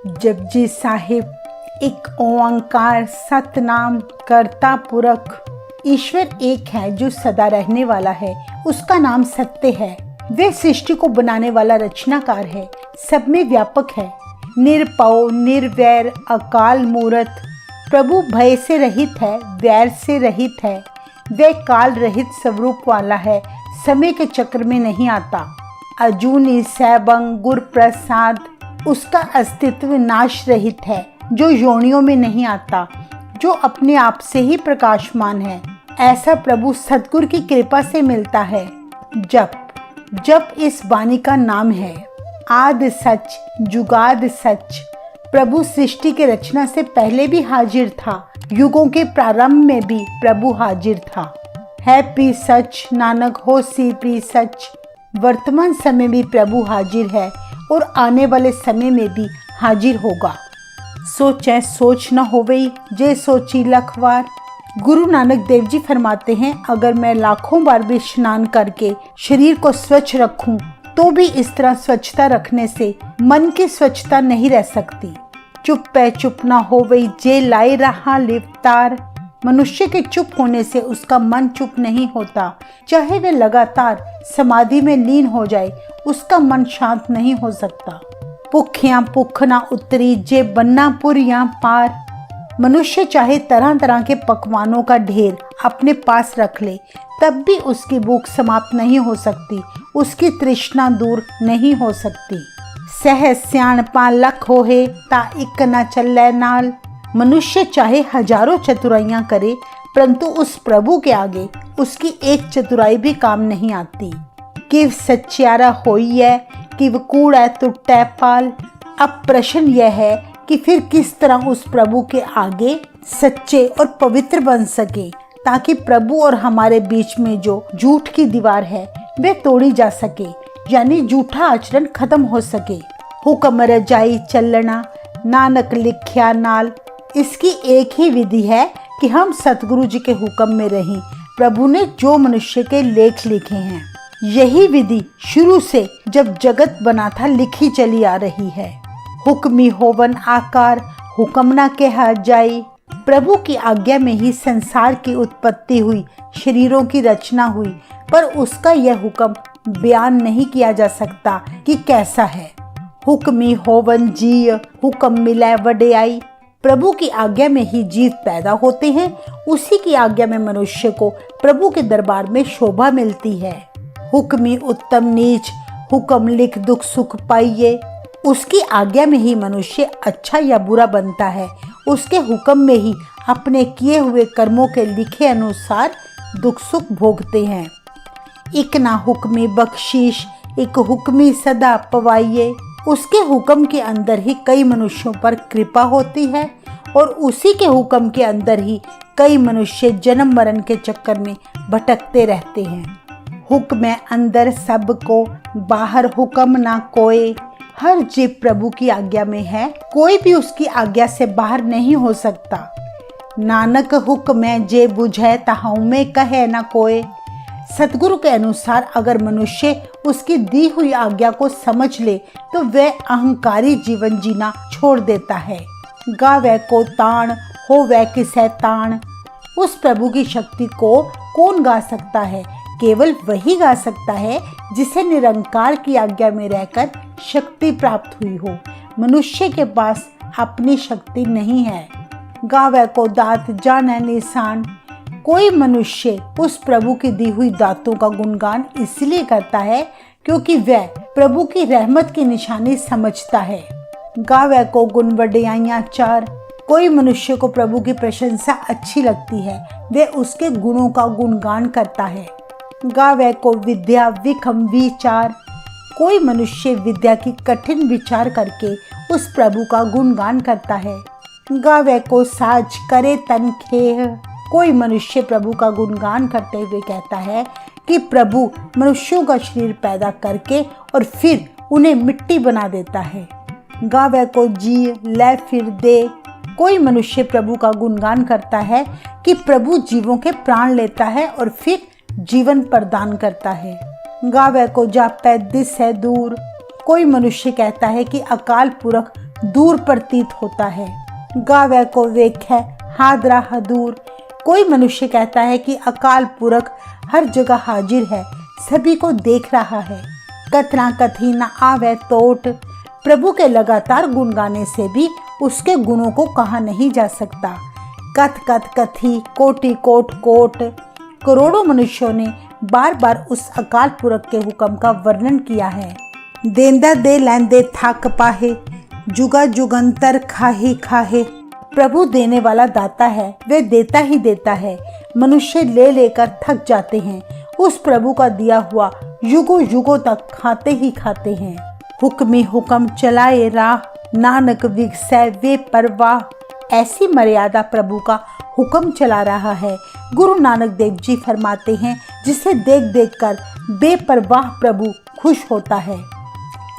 जपजी साहिब एक ओंकार सतनाम करता पुरख। ईश्वर एक है जो सदा रहने वाला है, उसका नाम सत्य है। वे सृष्टि को बनाने वाला रचनाकार है, सब में व्यापक है। निरपौ निर्वैर अकाल मूरत, प्रभु भय से रहित है, वैर से रहित है। वे काल रहित स्वरूप वाला है, समय के चक्र में नहीं आता। अजूनी सैबंग गुर प्रसाद, उसका अस्तित्व नाश रहित है, जो योनियों में नहीं आता, जो अपने आप से ही प्रकाशमान है। ऐसा प्रभु सतगुरु की कृपा से मिलता है। जप इस वाणी का नाम है। आदि सच जुगाद सच, प्रभु सृष्टि की रचना से पहले भी हाजिर था, युगों के प्रारंभ में भी प्रभु हाजिर था। है पी सच नानक होसी पी सच, वर्तमान समय में प्रभु हाजिर है और आने वाले समय में भी हाजिर होगा। सोचे सोच न होवई जे सोची लख बार। गुरु नानक देव जी फरमाते हैं, अगर मैं लाखों बार भी स्नान करके शरीर को स्वच्छ रखूं तो भी इस तरह स्वच्छता रखने से मन की स्वच्छता नहीं रह सकती। चुप पे चुप ना होवई जे लाई रहा लिवतार। मनुष्य के चुप होने से उसका मन चुप नहीं होता, चाहे वे लगातार समाधि में लीन हो जाए, उसका मन शांत नहीं हो सकता। भुखियां भुख ना उतरी जे बन्ना पुरियां पार। मनुष्य चाहे तरह तरह के पकवानों का ढेर अपने पास रख ले, तब भी उसकी भूख समाप्त नहीं हो सकती, उसकी तृष्णा दूर नहीं हो सकती। सह स्याणपा लख होहे ता इक न चलै नाल। मनुष्य चाहे हजारों चतुराइयां करे, परंतु उस प्रभु के आगे उसकी एक चतुराई भी काम नहीं आती। किव सच्चारा होई है, किव कूड़ा टुटै पाल। अब प्रश्न यह है कि फिर किस तरह उस प्रभु के आगे सच्चे और पवित्र बन सके, ताकि प्रभु और हमारे बीच में जो झूठ की दीवार है वे तोड़ी जा सके, यानी झूठा आचरण खत्म हो सके। हुक्म रजाई चलना नानक लिख्या नाल। इसकी एक ही विधि है कि हम सतगुरु जी के हुक्म में रहें। प्रभु ने जो मनुष्य के लेख लिखे हैं, यही विधि शुरू से जब जगत बना था लिखी चली आ रही है। हुक्मी होवन आकार हुक्म ना कहा जाए। प्रभु की आज्ञा में ही संसार की उत्पत्ति हुई, शरीरों की रचना हुई, पर उसका यह हुक्म बयान नहीं किया जा सकता कि कैसा है। हुक्मी होवन जीव हुक्म मिलै वड्याई। प्रभु की आज्ञा में ही जीव पैदा होते हैं, उसी की आज्ञा में मनुष्य को प्रभु के दरबार में शोभा मिलती है। हुक्मी उत्तम नीच हुक्म लिख दुख सुख पाइये। उसकी आज्ञा में ही मनुष्य अच्छा या बुरा बनता है, उसके हुक्म में ही अपने किए हुए कर्मों के लिखे अनुसार दुख सुख भोगते हैं। इक ना हुक्मी बख्शीश एक हुक्मी सदा पवाइये। उसके हुक्म के अंदर ही कई मनुष्यों पर कृपा होती है और उसी के हुक्म के अंदर ही कई मनुष्य जन्म मरण के चक्कर में भटकते रहते हैं। हुक्म अंदर सबको बाहर हुक्म ना कोई। हर जीव प्रभु की आज्ञा में है, कोई भी उसकी आज्ञा से बाहर नहीं हो सकता। नानक हुक्म जे बुझे ताहू में कहे न कोई। सतगुरु के अनुसार अगर मनुष्य उसकी दी हुई आज्ञा को समझ ले तो वह अहंकारी जीवन जीना छोड़ देता है। गावे को ताण हो वह किसे ताण। उस प्रभु की शक्ति को कौन गा सकता है? केवल वही गा सकता है जिसे निरंकार की आज्ञा में रहकर शक्ति प्राप्त हुई हो। मनुष्य के पास अपनी शक्ति नहीं है। गावे को दात जाने निशान। कोई मनुष्य उस प्रभु की दी हुई दातों का गुणगान इसलिए करता है क्योंकि वह प्रभु की रहमत की निशानी समझता है। गावे को गुण वड्याइयां चार। कोई मनुष्य को प्रभु की प्रशंसा अच्छी लगती है, वह उसके गुणों का गुणगान करता है। गावे को विद्या विखम विचार। कोई मनुष्य विद्या की कठिन विचार करके उस प्रभु का गुणगान करता है। गावे को साज करे तन खेह। कोई मनुष्य प्रभु का गुणगान करते हुए कहता है कि प्रभु मनुष्यों का शरीर पैदा करके और फिर उन्हें मिट्टी बना देता है। गावे को जी ले फिर दे। कोई मनुष्य प्रभु का गुणगान करता है कि प्रभु जीवों के प्राण लेता है और फिर जीवन प्रदान करता है। गावे को जापै दिस है दूर। कोई मनुष्य कहता है कि अकाल पुरख दूर प्रतीत होता है। गावे को वेख्य हादरा हदूर। कोई मनुष्य कहता है कि अकाल पुरख हर जगह हाजिर है, सभी को देख रहा है। कथना कथी न आवे तोट। प्रभु के लगातार गुण गाने से भी उसके गुणों को कहा नहीं जा सकता। कथ कथ कथी कोटि कोट कोट। करोड़ों मनुष्यों ने बार बार उस अकाल पुरख के हुक्म का वर्णन किया है। देंदा दे लैंदे थक पाहे, जुगा जुगंतर खाही खाहे। प्रभु देने वाला दाता है, वह देता ही देता है। मनुष्य ले लेकर थक जाते हैं, उस प्रभु का दिया हुआ युगों युगों तक खाते ही खाते हैं। हुक्मी हुक्म चलाए राह, नानक विगसै वे परवाह। ऐसी मर्यादा प्रभु का हुक्म चला रहा है। गुरु नानक देव जी फरमाते हैं, जिसे देख देख कर बेपरवाह प्रभु खुश होता है।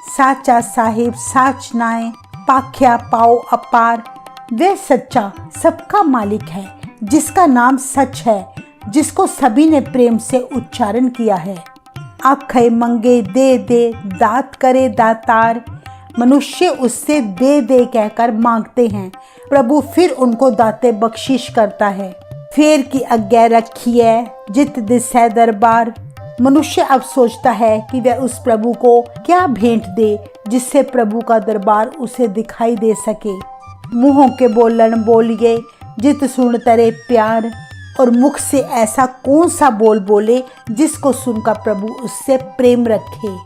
साचा साहिब साच नाए, पाख्या पाओ अपार। वह सच्चा सबका मालिक है, जिसका नाम सच है, जिसको सभी ने प्रेम से उच्चारण किया है। आखे मंगे दे दे, दात करे दातार। मनुष्य उससे दे दे कहकर मांगते हैं, प्रभु फिर उनको दाते बख्शिश करता है। फेर की आज्ञा रखी है, जित दिसै दरबार। मनुष्य अब सोचता है कि वह उस प्रभु को क्या भेंट दे, जिससे प्रभु का दरबार उसे दिखाई दे सके। मुंहों के बोलन बोलिए, जित सुन तरे प्यार। और मुख से ऐसा कौन सा बोल बोले जिसको सुनकर प्रभु उससे प्रेम रखे।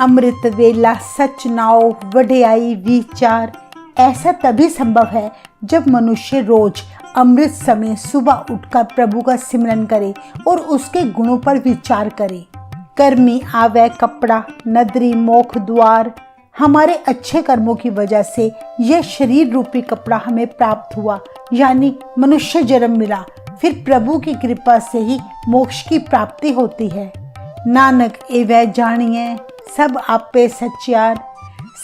अमृत वेला सच नाओ वढ़ियाई विचार। ऐसा तभी संभव है जब मनुष्य रोज अमृत समय सुबह उठकर प्रभु का सिमरन करे और उसके गुणों पर विचार करे। कर्मी आवे कपड़ा, नदरी मोख द्वार। हमारे अच्छे कर्मों की वजह से यह शरीर रूपी कपड़ा हमें प्राप्त हुआ, यानी मनुष्य जन्म मिला। फिर प्रभु की कृपा से ही मोक्ष की प्राप्ति होती है। नानक एवं जानिए सब आपे सच्चार।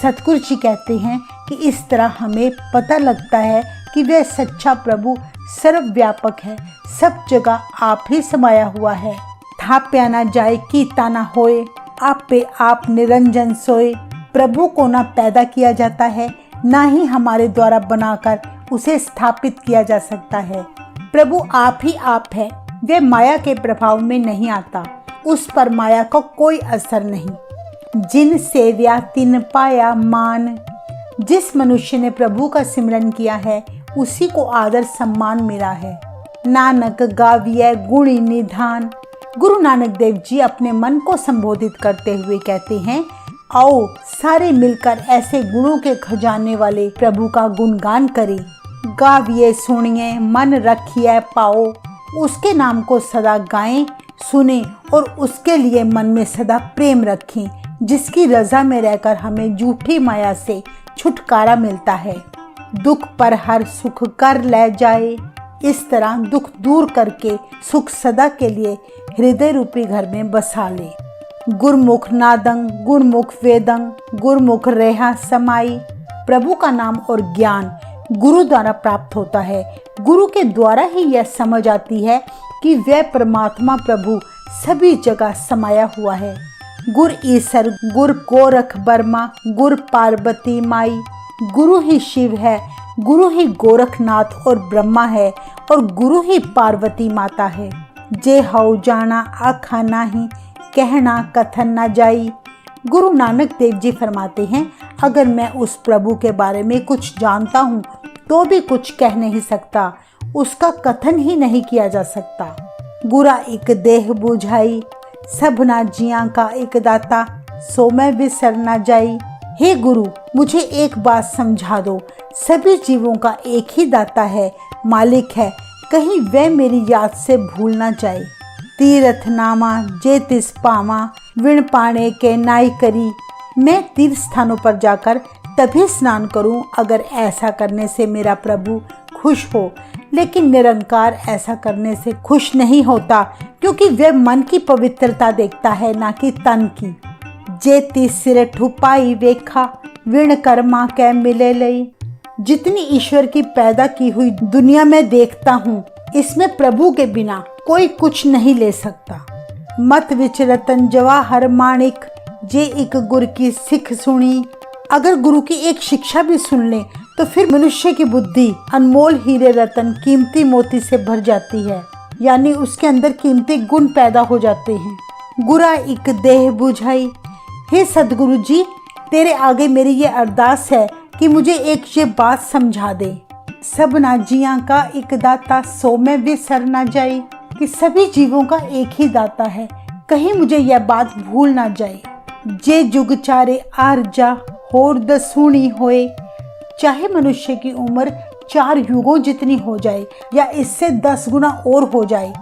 सतगुरु जी कहते हैं कि इस तरह हमें पता लगता है कि वह सच्चा प्रभु सर्वव्यापक है, सब जगह आप ही समाया हुआ है। थाप्या ना जाए कीता ना होए, आप पे आप निरंजन सोए। प्रभु को ना पैदा किया जाता है, ना ही हमारे द्वारा बनाकर उसे स्थापित किया जा सकता है। प्रभु आप ही आप है, वह माया के प्रभाव में नहीं आता, उस पर माया का कोई असर नहीं। जिन सेव्या तिन पाया मान। जिस मनुष्य ने प्रभु का सिमरन किया है, उसी को आदर सम्मान मिला है। नानक गाविय गुणी निधान। गुरु नानक देव जी अपने मन को संबोधित करते हुए कहते हैं, आओ सारे मिलकर ऐसे गुणों के खजाने वाले प्रभु का गुणगान करें। गाविए सुनिए मन रखिए पाओ। उसके नाम को सदा गाएं, सुने और उसके लिए मन में सदा प्रेम रखें, जिसकी रजा में रहकर हमें झूठी माया से छुटकारा मिलता है। दुख पर हर सुख कर ले जाए। इस तरह दुख दूर करके सुख सदा के लिए हृदय रूपी घर में बसा ले। गुरमुख नादंग गुरमुख वेदंग, गुरमुख रेहा समाई। प्रभु का नाम और ज्ञान गुरु द्वारा प्राप्त होता है। गुरु के द्वारा ही यह समझ आती है कि वह परमात्मा प्रभु सभी जगह समाया हुआ है। गुर ईसर गुर गोरख बर्मा, गुर पार्वती माई। गुरु ही शिव है, गुरु ही गोरखनाथ और ब्रह्मा है, और गुरु ही पार्वती माता है। जे हऊ जाना आखा नाही, कहना कथन न जाई। गुरु नानक देव जी फरमाते हैं, अगर मैं उस प्रभु के बारे में कुछ जानता हूँ तो भी कुछ कह नहीं सकता, उसका कथन ही नहीं किया जा सकता। गुरा एक देह बुझाई, सबना जिया का एक दाता, सो मैं विसर न जाई। हे गुरु, मुझे एक बात समझा दो, सभी जीवों का एक ही दाता है, मालिक है, कहीं वह मेरी याद से भूल ना जाए। तीर्थ नामा जे तिस पावा, विण पाने के नाई करी। मैं तीर्थ स्थानों पर जाकर तभी स्नान करूं अगर ऐसा करने से मेरा प्रभु खुश हो, लेकिन निरंकार ऐसा करने से खुश नहीं होता, क्योंकि वह मन की पवित्रता देखता है, ना कि तन की। जे तिस सिर ठुपाई वेखा, विण कर्मा कै मिले लई। जितनी ईश्वर की पैदा की हुई दुनिया में देखता हूँ, इसमें प्रभु के बिना कोई कुछ नहीं ले सकता। मत विच रतन जवाहर माणिक, जे एक गुर की सिख सुनी। अगर गुरु की एक शिक्षा भी सुन ले तो फिर मनुष्य की बुद्धि अनमोल हीरे रतन कीमती मोती से भर जाती है, यानी उसके अंदर कीमती गुण पैदा हो जाते हैं। गुरा एक देह बुझाई। हे सदगुरु जी, तेरे आगे मेरी ये अरदास है कि मुझे एक ये बात समझा दे, सब नाजियां का एक दाता सो में भी सर ना जाए, कि सभी जीवों का एक ही दाता है, कहीं मुझे यह बात भूल ना जाए। जे जुग चारे आरजा होर दसूनी होए, चाहे मनुष्य की उम्र 4 युगों जितनी हो जाए या इससे 10 गुना और हो जाए,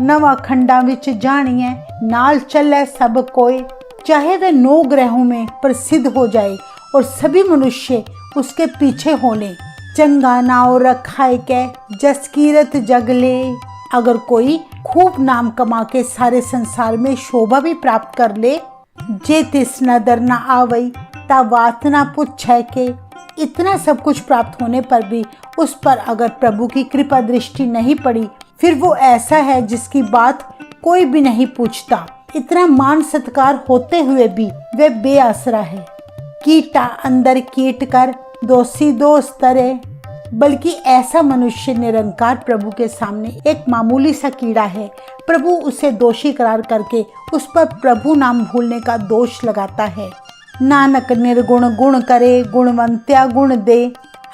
नवा खंडा विच जानिए नाल चले सब कोई, चाहे वह 9 ग्रहों में प्रसिद्ध हो जाए और सभी मनुष्य उसके पीछे होने, चंगा नाव रखाए के जस कीरत जगले। अगर कोई खूब नाम कमा के सारे संसार में शोभा भी प्राप्त कर ले, जे तिस नदर न आवई ता बात ना पूछे के, इतना सब कुछ प्राप्त होने पर भी उस पर अगर प्रभु की कृपा दृष्टि नहीं पड़ी, फिर वो ऐसा है जिसकी बात कोई भी नहीं पूछता। इतना मान सत्कार होते हुए भी वे बेआसरा है। कीटा अंदर कीट कर दोषी दोष तरे, बल्कि ऐसा मनुष्य निरंकार प्रभु के सामने एक मामूली सा कीड़ा है। प्रभु उसे दोषी करार करके उस पर प्रभु नाम भूलने का दोष लगाता है। नानक निर्गुण गुण करे गुणवंत्या गुण दे,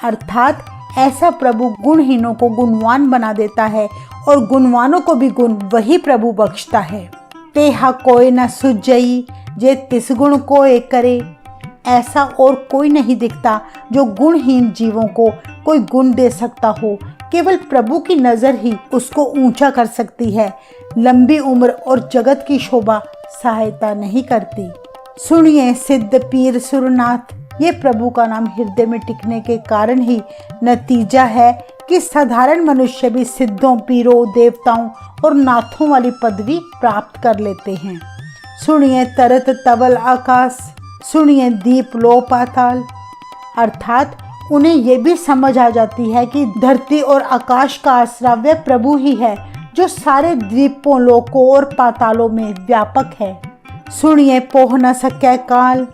अर्थात ऐसा प्रभु गुणहीनों को गुणवान बना देता है और गुणवानों को भी गुण वही प्रभु बख्शता है। तेहा कोई न सुजई जे तिस गुण कोय करे, ऐसा और कोई नहीं दिखता जो गुणहीन जीवों को कोई गुण दे सकता हो। केवल प्रभु की नजर ही उसको ऊंचा कर सकती है। लंबी उम्र और जगत की शोभा सहायता नहीं करती। सुनिए सिद्ध पीर सुरनाथ, ये प्रभु का नाम हृदय में टिकने के कारण ही नतीजा है कि साधारण मनुष्य भी सिद्धों, पीरों, देवताओं और नाथों वाली पदवी प्राप्त कर लेते हैं। सुनिए तरत तवल आकाश, सुनिए दीप लो पाताल, अर्थात उन्हें ये भी समझ आ जाती है कि धरती और आकाश का आसरा वह प्रभु ही है जो सारे द्वीपों, लोकों और पातालों में व्यापक है। सुनिए पोह न सके काल,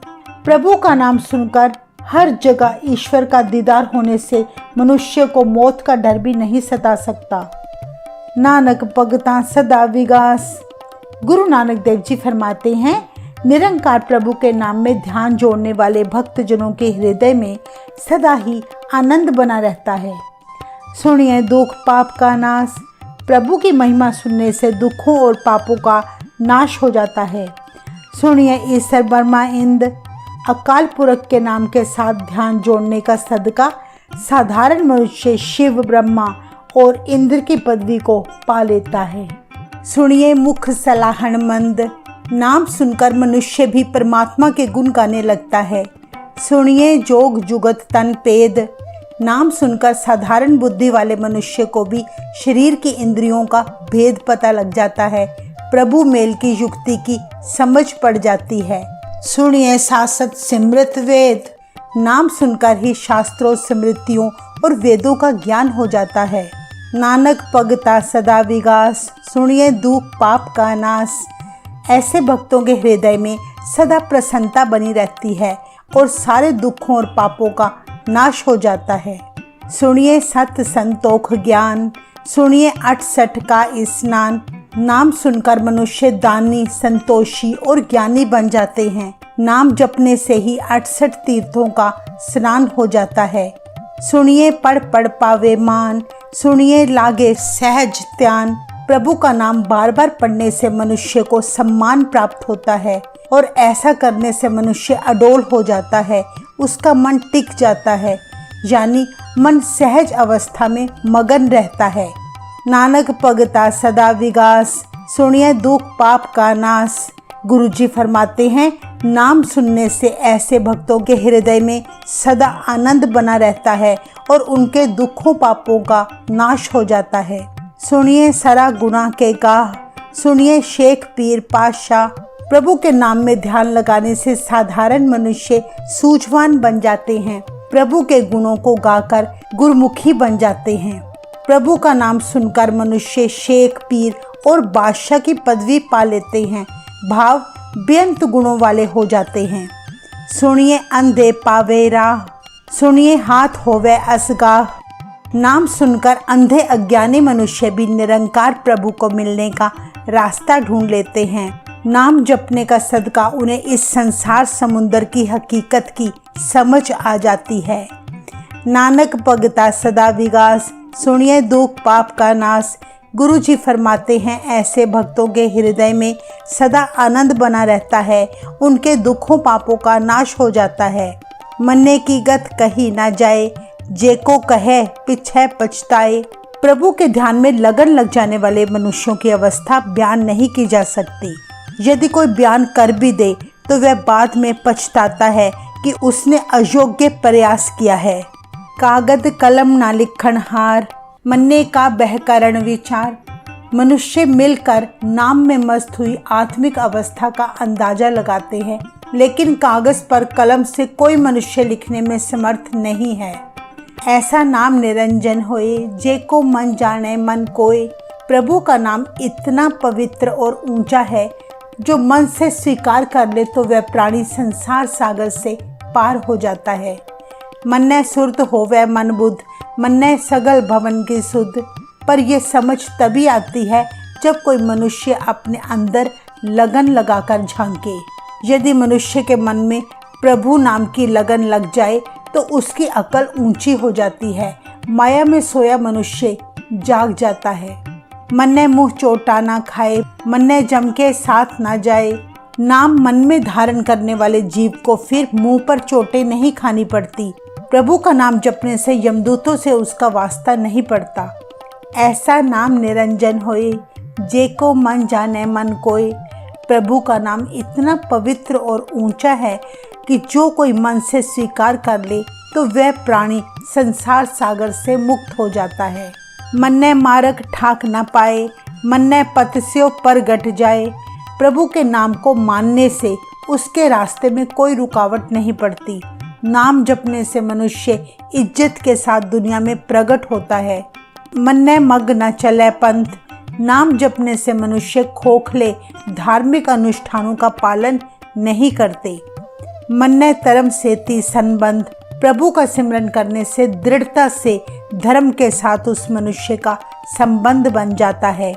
प्रभु का नाम सुनकर हर जगह ईश्वर का दीदार होने से मनुष्य को मौत का डर भी नहीं सता सकता। नानक भगता सदा विगास, गुरु नानक देव जी फरमाते हैं, निरंकार प्रभु के नाम में ध्यान जोड़ने वाले भक्तजनों के हृदय में सदा ही आनंद बना रहता है। सुनिए दुख पाप का नाश, प्रभु की महिमा सुनने से दुखों और पापों का नाश हो जाता है। सुनिए ईश्वर ब्रह्मा इंद्र, अकाल पुरख के नाम के साथ ध्यान जोड़ने का सदका साधारण मनुष्य शिव, ब्रह्मा और इंद्र की पदवी को पा लेता है। सुनिए मुख सलाहन मंद, नाम सुनकर मनुष्य भी परमात्मा के गुण गाने लगता है। सुनिए जोग जुगत तन पेद, नाम सुनकर साधारण बुद्धि वाले मनुष्य को भी शरीर की इंद्रियों का भेद पता लग जाता है। प्रभु मेल की युक्ति की समझ पड़ जाती है। सुनिए शासत सिमृत वेद, नाम सुनकर ही शास्त्रों, स्मृतियों और वेदों का ज्ञान हो जाता है। नानक भगता सदा विगास, सुनिए दुख पाप का नाश, ऐसे भक्तों के हृदय में सदा प्रसन्नता बनी रहती है और सारे दुखों और पापों का नाश हो जाता है। सुनिए सत संतोख ज्ञान, सुनिए 68 का स्नान, नाम सुनकर मनुष्य दानी, संतोषी और ज्ञानी बन जाते हैं। नाम जपने से ही 68 तीर्थों का स्नान हो जाता है। सुनिए पढ़ पढ़ पावे मान, सुनिए लागे सहज ध्यान, प्रभु का नाम बार बार पढ़ने से मनुष्य को सम्मान प्राप्त होता है और ऐसा करने से मनुष्य अडोल हो जाता है, उसका मन टिक जाता है, यानी मन सहज अवस्था में मगन रहता है। नानक भगता सदा विगास, सुनिए दुख पाप का नाश, गुरु जी फरमाते हैं, नाम सुनने से ऐसे भक्तों के हृदय में सदा आनंद बना रहता है और उनके दुखों पापों का नाश हो जाता है। सुनिए सरा गुनाह के गाह, सुनिए शेख पीर पातशाह, प्रभु के नाम में ध्यान लगाने से साधारण मनुष्य सूझवान बन जाते हैं, प्रभु के गुणों को गाकर गुरमुखी बन जाते हैं। प्रभु का नाम सुनकर मनुष्य शेख पीर और बादशाह की पदवी पा लेते हैं, भाव बेअंत गुणों वाले हो जाते हैं। सुनिए अंधे पावे राह, सुनिए हाथ होवे असगाह। नाम सुनकर अंधे अज्ञानी मनुष्य भी निरंकार प्रभु को मिलने का रास्ता ढूंढ लेते हैं। नाम जपने का सदका उन्हें इस संसार समुंदर की हकीकत की समझ आ जाती है। नानक भगता सदा विगास, सुनिए दुख पाप का नाश। गुरु जी फरमाते हैं ऐसे भक्तों के हृदय में सदा आनंद बना रहता है, उनके दुखों पापों का नाश हो जाता है। मन्ने की गत कही ना जाए, जे को कहे पीछे पछताए। प्रभु के ध्यान में लगन लग जाने वाले मनुष्यों की अवस्था बयान नहीं की जा सकती। यदि कोई बयान कर भी दे तो वह बाद में पछताता है कि उसने अयोग्य प्रयास किया है। कागद कलम ना लिखण हार, मन्ने का बहकरण विचार। मनुष्य मिलकर नाम में मस्त हुई आत्मिक अवस्था का अंदाजा लगाते हैं, लेकिन कागज पर कलम से कोई मनुष्य लिखने में समर्थ नहीं है। ऐसा नाम निरंजन होए, जे को मन जाने मन कोय। प्रभु का नाम इतना पवित्र और ऊंचा है, जो मन से स्वीकार कर ले तो वह प्राणी संसार सागर से पार हो जाता है। मन्ने सुरत होवे मन बुद्ध, मन्ने सगल भवन की सुध। पर यह समझ तभी आती है जब कोई मनुष्य अपने अंदर लगन लगाकर झांके। यदि मनुष्य के मन में प्रभु नाम की लगन लग जाए तो उसकी अकल ऊंची हो जाती है। माया में सोया मनुष्य जाग जाता है। मन्ने मुँह चोटा ना खाए, मन्ने जम के साथ ना जाए। नाम मन में धारण करने वाले जीव को फिर मुंह पर चोटें नहीं खानी पड़ती। प्रभु का नाम जपने से यमदूतों से उसका वास्ता नहीं पड़ता। ऐसा नाम निरंजन होए, जे को मन जाने मन कोय। प्रभु का नाम इतना पवित्र और ऊंचा है कि जो कोई मन से स्वीकार कर ले तो वह प्राणी संसार सागर से मुक्त हो जाता है। मन्ने मार्ग ठाक न पाए, मन्ने पथस्यो पर गट जाए। प्रभु के नाम को मानने से उसके रास्ते में कोई रुकावट नहीं पड़ती। नाम जपने से मनुष्य इज्जत के साथ दुनिया में प्रकट होता है। मन्ने मग न चले पंथ, नाम जपने से मनुष्य खोखले धार्मिक अनुष्ठानों का पालन नहीं करते। मन्ने तरम सेती संबंध, प्रभु का सिमरन करने से दृढ़ता से धर्म के साथ उस मनुष्य का संबंध बन जाता है।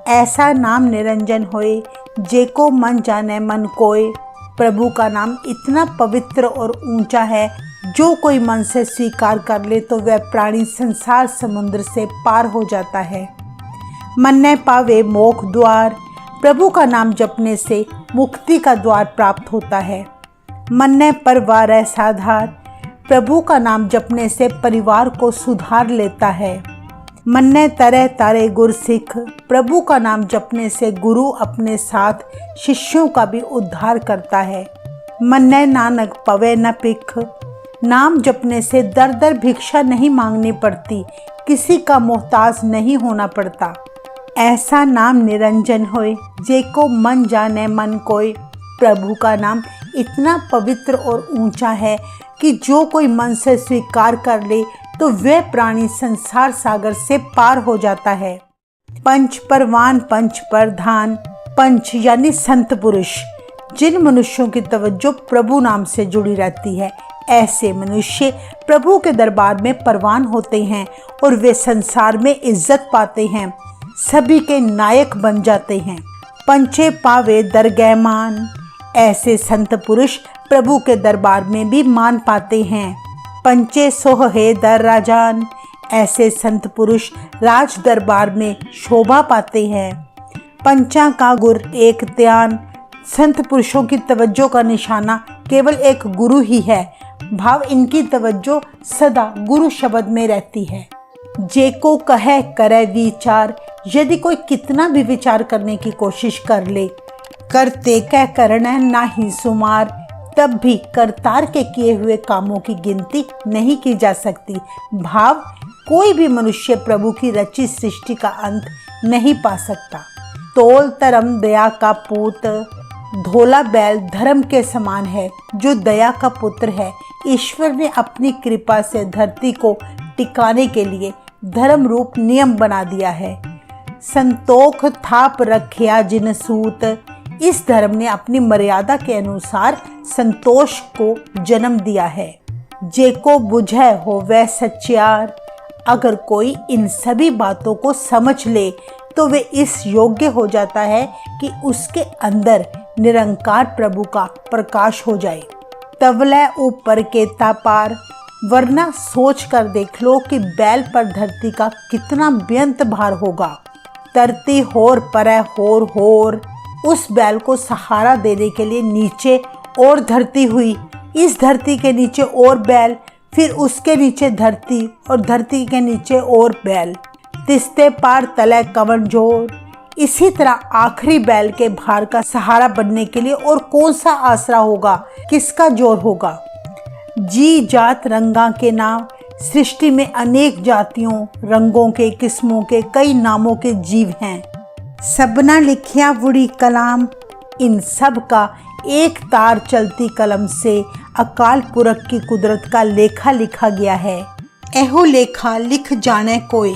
ऐसा नाम निरंजन होए, जे को मन जाने मन कोय। प्रभु का नाम इतना पवित्र और ऊंचा है, जो कोई मन से स्वीकार कर ले तो वह प्राणी संसार समुद्र से पार हो जाता है। मन्ने पावे मोक्ष द्वार, प्रभु का नाम जपने से मुक्ति का द्वार प्राप्त होता है। मन्ने परिवार साधार, प्रभु का नाम जपने से परिवार को सुधार लेता है। मन्ने तरह तारे गुर सिख, प्रभु का नाम जपने से गुरु अपने साथ शिष्यों का भी उद्धार करता है। मन्ने नानक पवे न पिख, नाम जपने से दर दर भिक्षा नहीं मांगनी पड़ती, किसी का मोहताज नहीं होना पड़ता। ऐसा नाम निरंजन होए, जे को मन जाने मन कोय। प्रभु का नाम इतना पवित्र और ऊंचा है कि जो कोई मन से स्वीकार कर ले तो वह प्राणी संसार सागर से पार हो जाता है। पंच परवान पंच प्रधान, पंच यानी संत पुरुष, जिन मनुष्यों की तवज्जो प्रभु नाम से जुड़ी रहती है, ऐसे मनुष्य प्रभु के दरबार में परवान होते हैं और वे संसार में इज्जत पाते हैं, सभी के नायक बन जाते हैं। पंचे पावे दरगह मान, ऐसे संत पुरुष प्रभु के दरबार में भी मान पाते हैं। पंचे सोहे दर राजान, ऐसे संत पुरुष राज दरबार में शोभा पाते हैं। पंचा का गुर एक त्यान, संत पुरुषों की तवज्जो का निशाना केवल एक गुरु ही है। भाव इनकी तवज्जो सदा गुरु शब्द में रहती है। जे को कहे करे विचार, यदि कोई कितना भी विचार करने की कोशिश कर ले, करते कह करना ना ही सुमार, तब भी करतार के किए हुए कामों की गिनती नहीं की जा सकती। भाव कोई भी मनुष्य प्रभु की रची सृष्टि का अंत नहीं पा सकता। तोल तरम दया का पूत, धोला बैल धर्म के समान है जो दया का पुत्र है। ईश्वर ने अपनी कृपा से धरती को टिकाने के लिए धर्म रूप नियम बना दिया है। संतोख थाप रखिया जिन सूत, इस धर्म ने अपनी मर्यादा के अनुसार संतोष को जन्म दिया है। जेको बुझे हो वह सच्चार। अगर कोई इन सभी बातों को समझ ले तो वे इस योग्य हो जाता है कि उसके अंदर निरंकार प्रभु का प्रकाश हो जाए। तवले ऊपर केता पार। वरना सोच कर देख लो कि बैल पर धरती का कितना बेअंत भार होगा। धरती होर परै होर। उस बैल को सहारा देने के लिए नीचे और धरती हुई, इस धरती के नीचे और बैल, फिर उसके नीचे धरती और धरती के नीचे और बैल। तिस्ते पार तले कवन जोर। इसी तरह आखिरी बैल के भार का सहारा बनने के लिए और कौन सा आसरा होगा, किसका जोर होगा। जी जात रंगा के नाम। सृष्टि में अनेक जातियों, रंगों के, किस्मों के, कई नामों के जीव हैं। सबना लिखिया वुड़ी कलाम। इन सब का एक तार चलती कलम से अकाल पुरख की कुदरत का लेखा लिखा गया है। एहो लेखा लिख जाने कोई,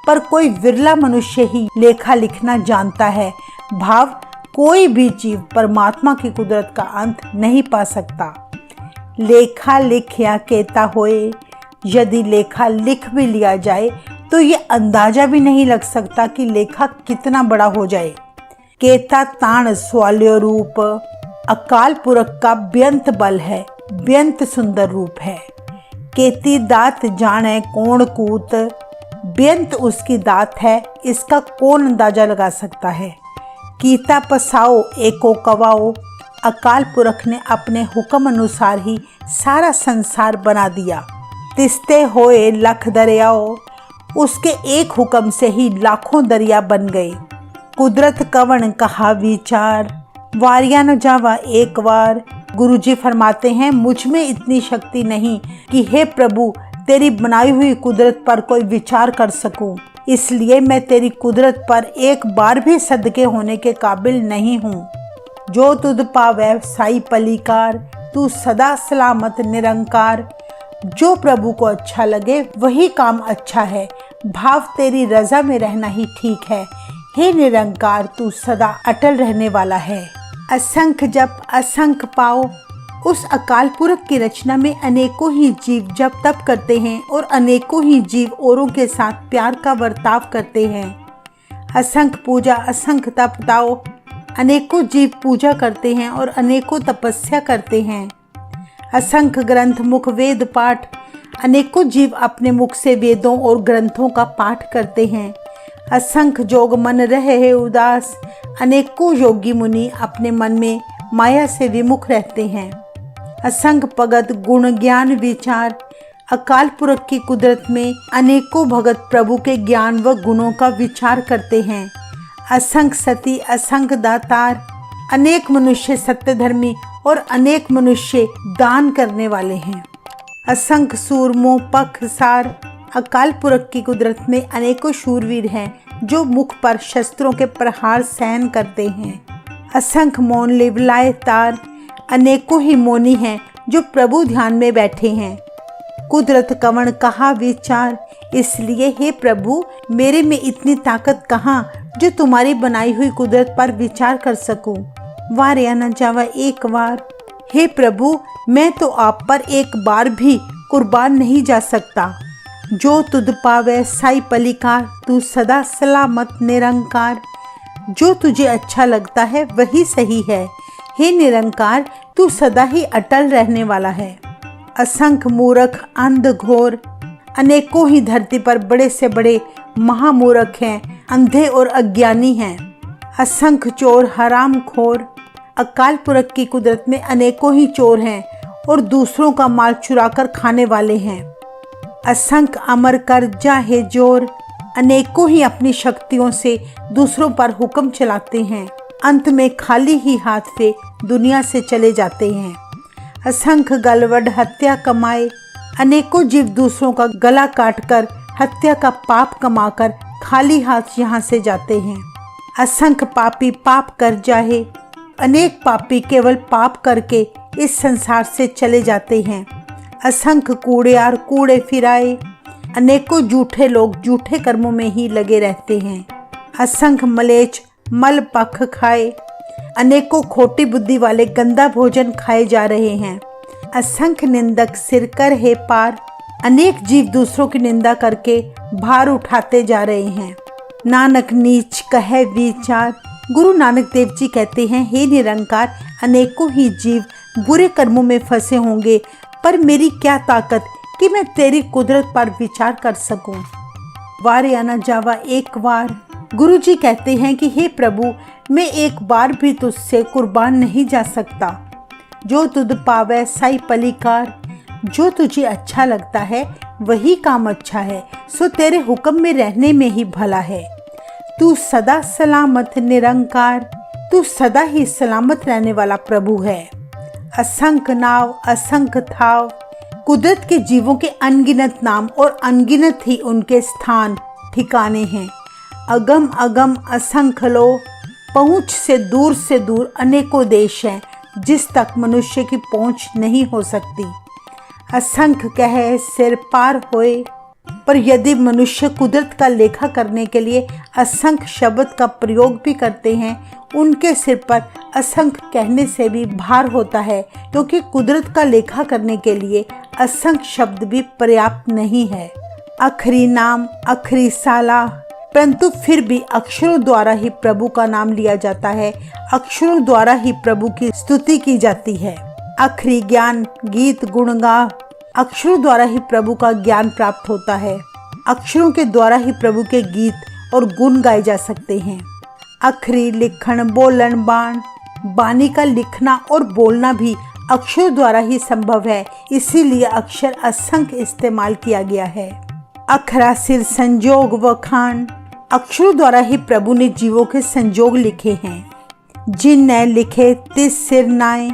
पर कोई विरला मनुष्य ही लेखा लिखना जानता है। भाव कोई भी जीव परमात्मा की कुदरत का अंत नहीं पा सकता। लेखा लिखया केता होए। यदि लेखा लिख भी लिया जाए तो ये अंदाजा भी नहीं लग सकता कि लेखा कितना बड़ा हो जाए। केता ताण स्वाल्यो रूप। अकाल पुरख का बेअंत बल है, बेअंत सुंदर रूप है। केती दात जाने कौन कूत। बेअंत उसकी दात है, इसका कौन अंदाजा लगा सकता है। कीता पसाओ एको कवाओ। अकाल पुरख ने अपने हुक्म अनुसार ही सारा संसार बना दिया। तिस्ते होए लख दरियाओ। उसके एक हुक्म से ही लाखों दरिया बन गए। कुदरत कवन कहा विचार। वारिया न जावा एक बार। गुरुजी फरमाते हैं, मुझ में इतनी शक्ति नहीं कि हे प्रभु तेरी बनाई हुई कुदरत पर कोई विचार कर सकूं, इसलिए मैं तेरी कुदरत पर एक बार भी सदके होने के काबिल नहीं हूँ। जो तुद पावै साई पलीकार। तू सदा सलामत निरंकार। जो प्रभु को अच्छा लगे वही काम अच्छा है। भाव तेरी रजा में रहना ही ठीक है। हे निरंकार, तू सदा अटल रहने वाला है। असंख्य जप असंख्य पाओ। उस अकाल पुरख की रचना में अनेकों ही जीव जप तप करते हैं और अनेकों ही जीव औरों के साथ प्यार का बर्ताव करते हैं। असंख्य पूजा असंख्य तप ताओ। अनेकों जीव पूजा करते हैं और अनेकों तपस्या करते हैं। असंख्य ग्रंथ मुख वेद पाठ। अनेकों जीव अपने मुख से वेदों और ग्रंथों का पाठ करते हैं। असंख्य जोग मन रहे है उदास। अनेकों योगी मुनि अपने मन में माया से विमुख रहते हैं। असंख्य भगत गुण ज्ञान विचार। अकाल पुरख की कुदरत में अनेकों भगत प्रभु के ज्ञान व गुणों का विचार करते हैं। असंख्य सती असंख्य दातार। अनेक मनुष्य सत्यधर्मी और अनेक मनुष्य दान करने वाले हैं। असंख्य सूरमो पखसार। अकाल पुरख की कुदरत में अनेकों शूरवीर हैं जो मुख पर शस्त्रों के प्रहार सहन करते हैं। असंख्य मौन लिवलाए तार। अनेकों ही मौनी हैं जो प्रभु ध्यान में बैठे हैं। कुदरत कवन कहा विचार। इसलिए हे प्रभु मेरे में इतनी ताकत कहाँ जो तुम्हारी बनाई हुई कुदरत पर विचार कर सकूं। वार या न जावा एक बार। हे प्रभु मैं तो आप पर एक बार भी कुर्बान नहीं जा सकता। जो तुद पावे साई पलिकार। तू सदा सलामत निरंकार। जो तुझे अच्छा लगता है वही सही है। हे निरंकार तू सदा ही अटल रहने वाला है। असंख्य मूर्ख अंध घोर। अनेकों ही धरती पर बड़े से बड़े महामूर्ख हैं, अंधे और अज्ञानी हैं। असंख्य चोर हराम खोर। अकाल पुरख की कुदरत में अनेकों ही चोर हैं और दूसरों का माल चुराकर खाने वाले हैं। असंख्य अमर कर जाहे जोर। अनेकों ही अपनी शक्तियों से दूसरों पर हुक्म चलाते हैं, अंत में खाली ही हाथ से दुनिया से चले जाते हैं। असंख्य गलवड हत्या कमाए। अनेकों जीव दूसरों का गला काटकर हत्या का पाप कमाकर खाली हाथ यहाँ से जाते हैं। असंख्य पापी पाप कर जाहे। अनेक पापी केवल पाप करके इस संसार से चले जाते हैं। असंख्य कूड़ेयार कूड़े फिराए। अनेकों झूठे लोग झूठे कर्मों में ही लगे रहते हैं। असंख्य मलेच्छ मल पख खाए। अनेकों खोटी बुद्धि वाले गंदा भोजन खाए जा रहे हैं। असंख्य निंदक सिर कर है पार। अनेक जीव दूसरों की निंदा करके भार उठाते जा रहे हैं। नानक नीच कहे विचार। गुरु नानक देव जी कहते हैं, हे निरंकार, अनेकों ही जीव बुरे कर्मों में फंसे होंगे, पर मेरी क्या ताकत कि मैं तेरी कुदरत पर विचार कर सकूं। वार या न जावा एक बार। गुरु जी कहते हैं कि हे प्रभु, मैं एक बार भी तुझसे कुर्बान नहीं जा सकता। जो तुझ पावे साई पलिकार। जो तुझे अच्छा लगता है वही काम अच्छा है, सो तेरे हुक्म में रहने में ही भला है। तू सदा सलामत निरंकार। तू सदा ही सलामत रहने वाला प्रभु है। असंख्य नाव असंख्य थाव। कुदरत के जीवों के अनगिनत नाम और अनगिनत ही उनके स्थान ठिकाने हैं। अगम अगम असंख्य लो। पहुँच से दूर अनेकों देश हैं जिस तक मनुष्य की पहुँच नहीं हो सकती। असंख्य कहे सिर पार होए। पर यदि मनुष्य कुदरत का लेखा करने के लिए असंख्य शब्द का प्रयोग भी करते हैं, उनके सिर पर असंख्य कहने से भी भार होता है, क्योंकि कुदरत का लेखा करने के लिए असंख्य शब्द भी पर्याप्त नहीं है। आखिरी नाम आखिरी साला। परंतु फिर भी अक्षरों द्वारा ही प्रभु का नाम लिया जाता है। अक्षरों द्वारा ही प्रभु की स्तुति की जाती है। आखिरी ज्ञान गीत गुणगा। अक्षरों द्वारा ही प्रभु का ज्ञान प्राप्त होता है। अक्षरों के द्वारा ही प्रभु के गीत और गुण गाए जा सकते हैं। आखिरी लिखण बोलन बाण। बानी का लिखना और बोलना भी अक्षरों द्वारा ही संभव है, इसीलिए अक्षर असंख्य इस्तेमाल किया गया है। अखरा सिर संजोग व खान। अक्षरों द्वारा ही प्रभु ने जीवों के संजोग लिखे हैं। जिन ने लिखे तिस सिर नाए।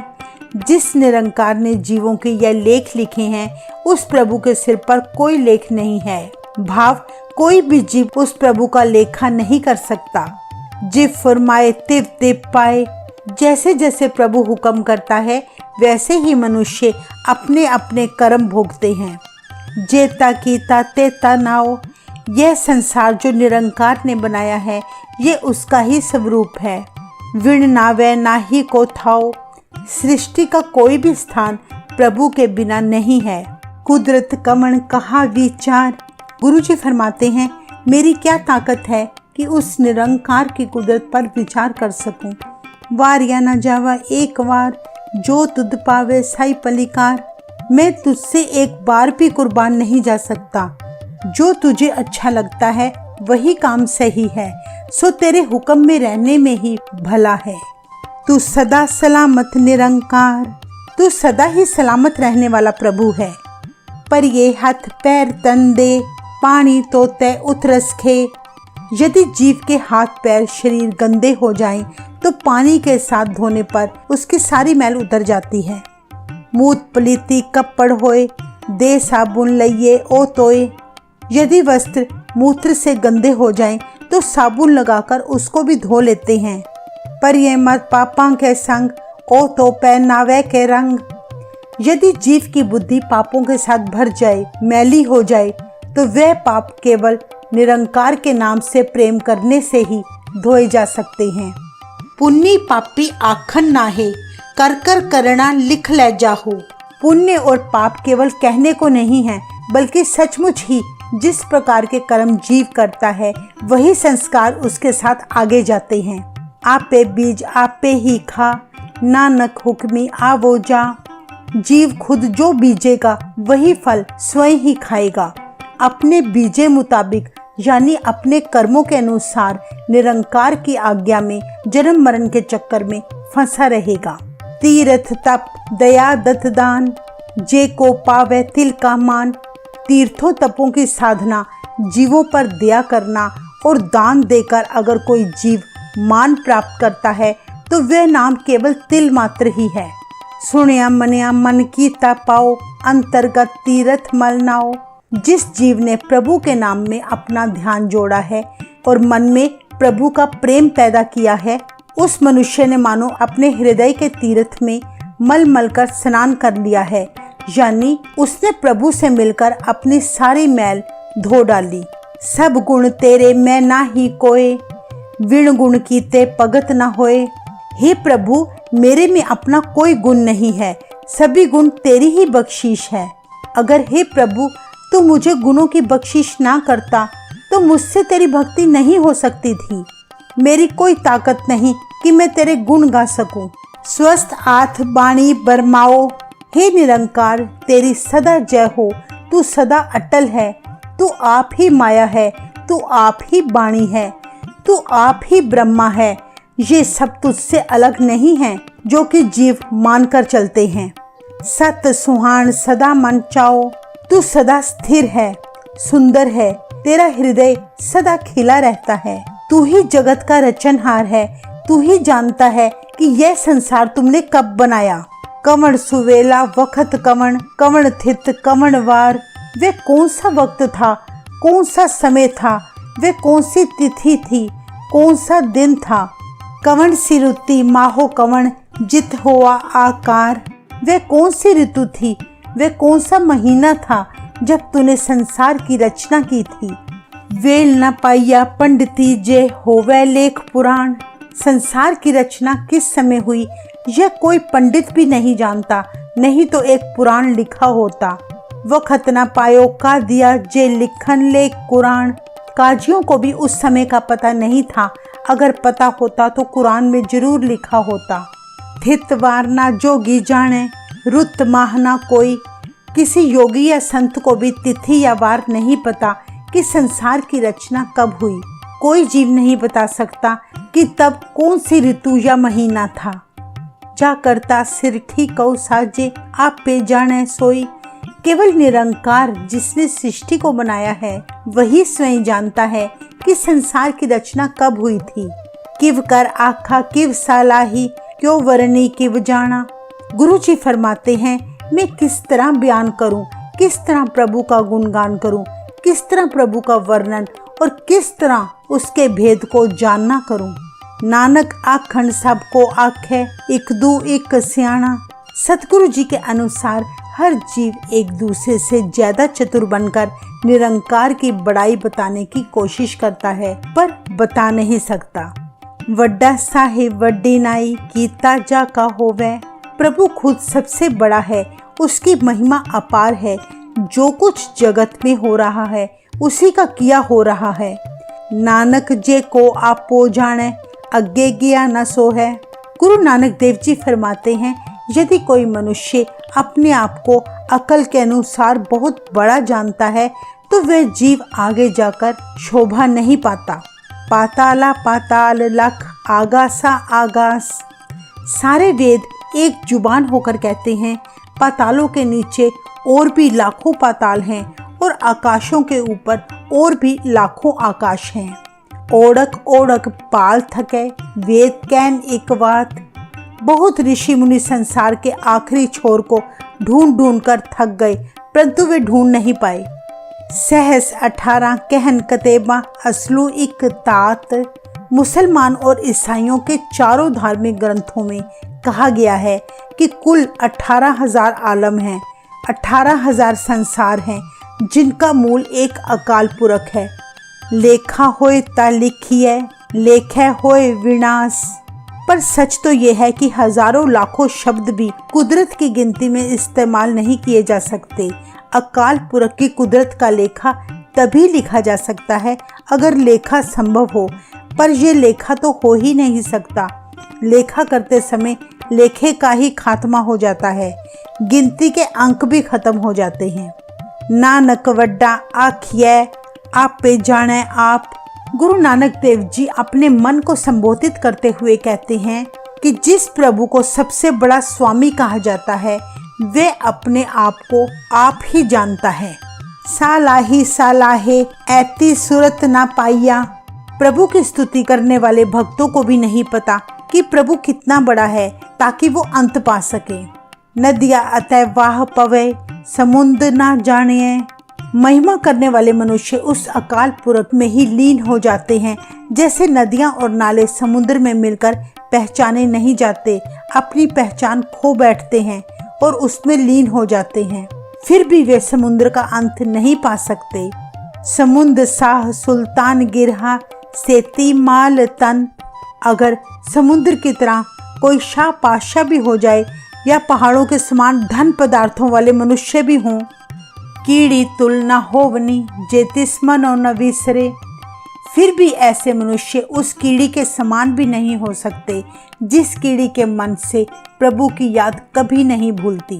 जिस निरंकार ने जीवों के यह लेख लिखे हैं, उस प्रभु के सिर पर कोई लेख नहीं है। भाव कोई भी जीव उस प्रभु का लेखा नहीं कर सकता। जिव फरमाए तिव तिव पाए। जैसे जैसे प्रभु हुक्म करता है, वैसे ही मनुष्य अपने अपने कर्म भोगते हैं। जेता कीता तेता नाओ। यह संसार जो निरंकार ने बनाया है, ये उसका ही स्वरूप है। विण नावे ना ही को थाओ। सृष्टि का कोई भी स्थान प्रभु के बिना नहीं है। कुदरत कमण कहा विचार। गुरु जी फरमाते हैं, मेरी क्या ताकत है कि उस निरंकार की कुदरत पर विचार कर सकूं। वार या न जावा एक बार। जो तुझ पावे साई पलिकार। मैं तुझसे एक बार भी कुर्बान नहीं जा सकता। जो तुझे अच्छा लगता है वही काम सही है, सो तेरे हुक्म में रहने में ही भला है। तू सदा सलामत निरंकार। तू सदा ही सलामत रहने वाला प्रभु है। पर ये हाथ पैर तन दे। पानी तो तय उतरस खे। यदि जीव के हाथ पैर शरीर गंदे हो जाएं, तो पानी के साथ धोने पर उसकी सारी मैल उतर जाती है। मूत पलीती कपड़ होए। दे साबुन लइये ओ तोए। यदि वस्त्र मूत्र से गंदे हो जाएं, तो साबुन लगाकर उसको भी धो लेते हैं। पर ये मत पापा के संग ओ तो पहनावे के रंग। यदि जीव की बुद्धि पापों के साथ भर जाए, मैली हो जाए, तो वह पाप केवल निरंकार के नाम से प्रेम करने से ही धोए जा सकते हैं। पुण्य पापी आखन नाहे। कर कर करना लिख ले जाहू। पुण्य और पाप केवल कहने को नहीं है, बल्कि सचमुच ही जिस प्रकार के कर्म जीव करता है, वही संस्कार उसके साथ आगे जाते हैं। आपे बीज आपे ही खा। नानक हुक्मी आवो जा। जीव खुद जो बीजेगा वही फल स्वयं ही खाएगा। अपने बीजे मुताबिक यानी अपने कर्मों के अनुसार निरंकार की आज्ञा में जन्म मरण के चक्कर में फंसा रहेगा। तीर्थ तप दया दत्त दान। जे को पावे तिल का मान। तीर्थों तपों की साधना, जीवों पर दया करना और दान देकर अगर कोई जीव मान प्राप्त करता है, तो वह नाम केवल तिल मात्र ही है। सुनिया मनिया मन की पाओ। अंतर्गत तीर्थ मल नाओ। जिस जीव ने प्रभु के नाम में अपना ध्यान जोड़ा है और मन में प्रभु का प्रेम पैदा किया है, उस मनुष्य ने मानो अपने हृदय के तीर्थ में मल मल कर स्नान कर लिया है, यानी उसने प्रभु से मिलकर अपनी सारी मैल धो डाली। सब गुण तेरे मैं ना ही कोय। विण गुण कीते पगत न होए। हे प्रभु, मेरे में अपना कोई गुण नहीं है, सभी गुण तेरी ही बख्शीश है। अगर हे प्रभु तू मुझे गुणों की बख्शीश ना करता तो मुझसे तेरी भक्ति नहीं हो सकती थी। मेरी कोई ताकत नहीं कि मैं तेरे गुण गा सकूं। स्वस्थ आत्म बाणी बरमाओ, हे निरंकार तेरी सदा जय हो। तू सदा अटल है, तू आप ही माया है, तू आप ही बाणी है, तू आप ही ब्रह्मा है। ये सब तुझसे अलग नहीं है जो कि जीव मानकर चलते हैं। सत सुहान सदा मन चाओ, तू सदा स्थिर है, सुंदर है, तेरा हृदय सदा खिला रहता है। तू ही जगत का रचनहार है, तू ही जानता है कि यह संसार तुमने कब बनाया। कमण सुवेला वक्त कमण, कमण थित कमण वार। वे कौन सा वक्त था, कौन सा समय था, वे कौन सी तिथि थी, कौन सा दिन था। कमण सी ऋतु माहो कमण, जित हुआ आकार। वे कौन सी ऋतु थी, वे कौन सा महीना था जब तूने संसार की रचना की थी। वेल न पाइया पंडिती जे होवे लेख पुराण। संसार की रचना किस समय हुई यह कोई पंडित भी नहीं जानता, नहीं तो एक पुराण लिखा होता। वखत न पायो का दिया जे लिखन लेख कुरान। काजियों को भी उस समय का पता नहीं था, अगर पता होता तो कुरान में जरूर लिखा होता। थित वार ना जोगी जाने, रुत माह ना कोई। किसी योगी या संत को भी तिथि या वार नहीं पता कि संसार की रचना कब हुई। कोई जीव नहीं बता सकता कि तब कौन सी ऋतु या महीना था। जा करता सिर ठीक कौ साजे, आप पे जाने सोई। केवल निरंकार जिसने सृष्टि को बनाया है वही स्वयं जानता है कि संसार की रचना कब हुई थी। किव कर आखा किव सालाही, क्यों वर्णी किव जाना। गुरु जी फरमाते हैं, मैं किस तरह बयान करूं, किस तरह प्रभु का गुणगान करूं, किस तरह प्रभु का वर्णन और किस तरह उसके भेद को जानना करूं। नानक आखन सबको आखे, इक दू इक सियाणा। सतगुरु जी के अनुसार हर जीव एक दूसरे से ज्यादा चतुर बनकर निरंकार की बड़ाई बताने की कोशिश करता है, पर बता नहीं सकता। वड्डा साहिब वड्डी नाई कीता जा का होवे। प्रभु खुद सबसे बड़ा है, उसकी महिमा अपार है। जो कुछ जगत में हो रहा है उसी का किया हो रहा है। नानक जे को आपो जाने, अग्गे गया न सो है। गुरु नानक देव जी फरमाते हैं, यदि कोई मनुष्य अपने आप को अकल के अनुसार बहुत बड़ा जानता है तो वह जीव आगे जाकर शोभा नहीं पाता। पाताला पाताल लख, आगासा आगास। सारे वेद एक जुबान होकर कहते हैं, पातालों के नीचे और भी लाखों पाताल हैं और आकाशों के ऊपर और भी लाखों आकाश हैं। ओढ़क ओढ़क पाल थके, वेद कैन एक बात। बहुत ऋषि मुनि संसार के आखिरी छोर को ढूंढ ढूंढ कर थक गए, परंतु वे ढूंढ नहीं पाए। सहस 18 कहन कतेबा, असलू इक तात। मुसलमान और ईसाइयों के चारों धार्मिक ग्रंथों में कहा गया है कि कुल 18,000 आलम हैं, 18,000 संसार हैं जिनका मूल एक अकाल पुरख है। लेखा होए ता लिखिए, लेखे होए विनाश। पर सच तो ये है कि हजारों लाखों शब्द भी कुदरत की गिनती में इस्तेमाल नहीं किए जा सकते। अकाल पुरख की कुदरत का लेखा तभी लिखा जा सकता है अगर लेखा संभव हो, पर यह लेखा तो हो ही नहीं सकता। लेखा करते समय लेखे का ही खात्मा हो जाता है, गिनती के अंक भी खत्म हो जाते हैं। नानक वड्डा आखिए, आप पे जाने आप। गुरु नानक देव जी अपने मन को संबोधित करते हुए कहते हैं कि जिस प्रभु को सबसे बड़ा स्वामी कहा जाता है वे अपने आप को आप ही जानता है। सालाही सालाहे ऐती सूरत ना पाइया। प्रभु की स्तुति करने वाले भक्तों को भी नहीं पता कि प्रभु कितना बड़ा है ताकि वो अंत पा सके। नदिया अतः वाह पवे, समुद्र ना जाने। महिमा करने वाले मनुष्य उस अकाल पुरख में ही लीन हो जाते हैं, जैसे नदियां और नाले समुद्र में मिलकर पहचाने नहीं जाते, अपनी पहचान खो बैठते हैं और उसमें लीन हो जाते हैं, फिर भी वे समुद्र का अंत नहीं पा सकते। समुद्र साह सुल्तान गिरहा, सेती माल तन। अगर समुद्र की तरह कोई शाह पातशाह भी हो जाए या पहाड़ों के समान धन पदार्थों वाले मनुष्य भी हों, कीड़ी तुलना होवनी जेतिस मनो न विसरे, फिर भी ऐसे मनुष्य उस कीड़ी के समान भी नहीं हो सकते जिस कीड़ी के मन से प्रभु की याद कभी नहीं भूलती।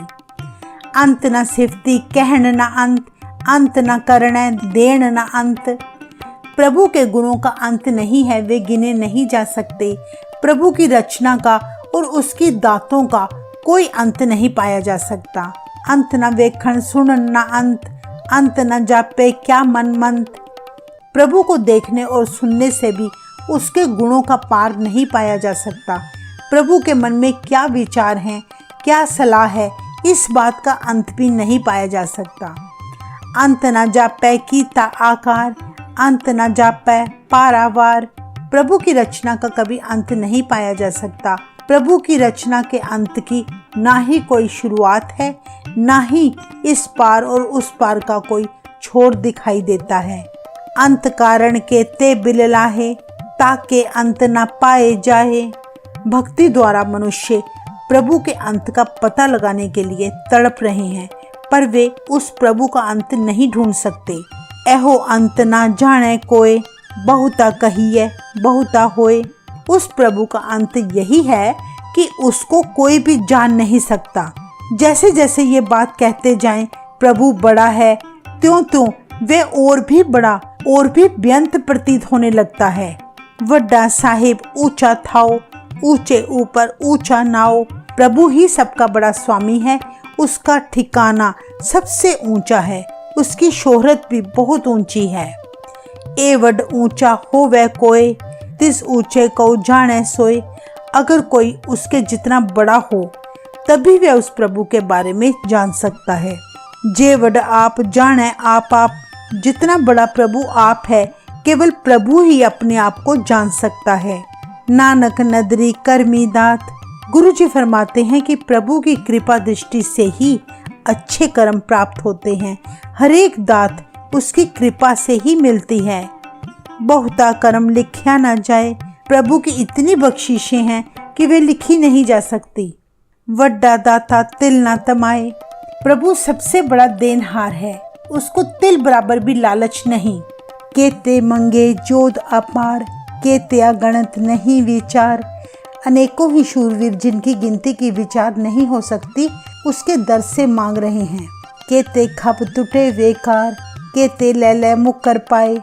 अंत न सिफती कहन न अंत, अंत न करने देन न अंत। प्रभु के गुणों का अंत नहीं है, वे गिने नहीं जा सकते। प्रभु की रचना का और उसकी दातों का कोई अंत नहीं पाया जा सकता। अंत न वेखण सुनन न अंत, अंत न जापे क्या मन मंत। प्रभु को देखने और सुनने से भी उसके गुणों का पार नहीं पाया जा सकता। प्रभु के मन में क्या विचार हैं, क्या सलाह है, इस बात का अंत भी नहीं पाया जा सकता। अंत न जापै कीता आकार, अंत न जापै पारावार। प्रभु की रचना का कभी अंत नहीं पाया जा सकता। प्रभु की रचना के अंत की ना ही कोई शुरुआत है, ना ही इस पार और उस पार का कोई छोर दिखाई देता है। अंत कारण के ते बिललाहे, ताके अंत न पाए जाए। भक्ति द्वारा मनुष्य प्रभु के अंत का पता लगाने के लिए तड़प रहे हैं, पर वे उस प्रभु का अंत नहीं ढूंढ सकते। एहो अंत ना जाने कोय, बहुता कहिए बहुता होए। उस प्रभु का अंत यही है कि उसको कोई भी जान नहीं सकता। जैसे जैसे ये बात कहते जाएं प्रभु बड़ा है, त्यों त्यों वे और भी बड़ा और भी बेअंत प्रतीत होने लगता है। वड्डा साहिब ऊंचा थाओ, ऊंचे ऊपर ऊंचा नाओ। प्रभु ही सबका बड़ा स्वामी है, उसका ठिकाना सबसे ऊंचा है, उसकी शोहरत भी बहुत ऊंची है। ए वड ऊंचा हो वह कोय, तिस ऊंचे को जाने सोए। अगर कोई उसके जितना बड़ा हो तभी वह उस प्रभु के बारे में जान सकता है। जे वड आप जाने आप, जितना बड़ा प्रभु आप है, केवल प्रभु ही अपने आप को जान सकता है। नानक नदरी कर्मी दात। गुरु जी फरमाते हैं कि प्रभु की कृपा दृष्टि से ही अच्छे कर्म प्राप्त होते हैं। हर एक दात उसकी कृपा से ही मिलती है। बहुता कर्म लिखा ना जाए। प्रभु की इतनी बख्शिशें हैं कि वे लिखी नहीं जा सकती। वड्डा दाता तिल ना तमाए। प्रभु सबसे बड़ा देनहार है, उसको तिल बराबर भी लालच नहीं। केते मंगे जोध अपार, केते अगणित नहीं विचार। अनेकों ही शूरवीर जिनकी गिनती की विचार नहीं हो सकती, उसके दर से मांग रहे हैं। केते खप टूटे वेकार, केते ले ले मुकर पाए।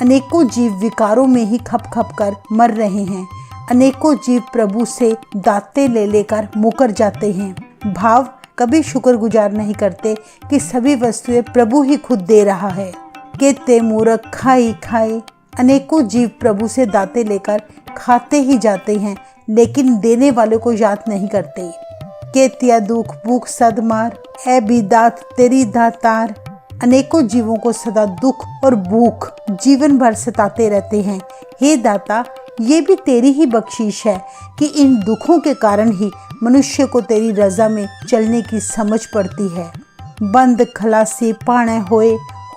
अनेकों जीव विकारों में ही खप खप कर मर रहे हैं। अनेकों जीव प्रभु से दाते ले लेकर मुकर जाते हैं। भाव कभी शुक्रगुजार नहीं करते कि सभी वस्तुएं प्रभु ही खुद दे रहा है। केते मूर्ख खाई खाए। अनेकों जीव प्रभु से दाते लेकर खाते ही जाते हैं, लेकिन देने वाले को याद नहीं करते। केतिया दुख भूख सदमार, ए भी दात तेरी दातार। अनेकों जीवों को सदा दुख और भूख जीवन भर सताते रहते हैं। हे दाता, ये भी तेरी ही बख्शीश है कि इन दुखों के कारण ही मनुष्य को तेरी रजा में चलने की समझ पड़ती है। बंद खलासी पाणे होए,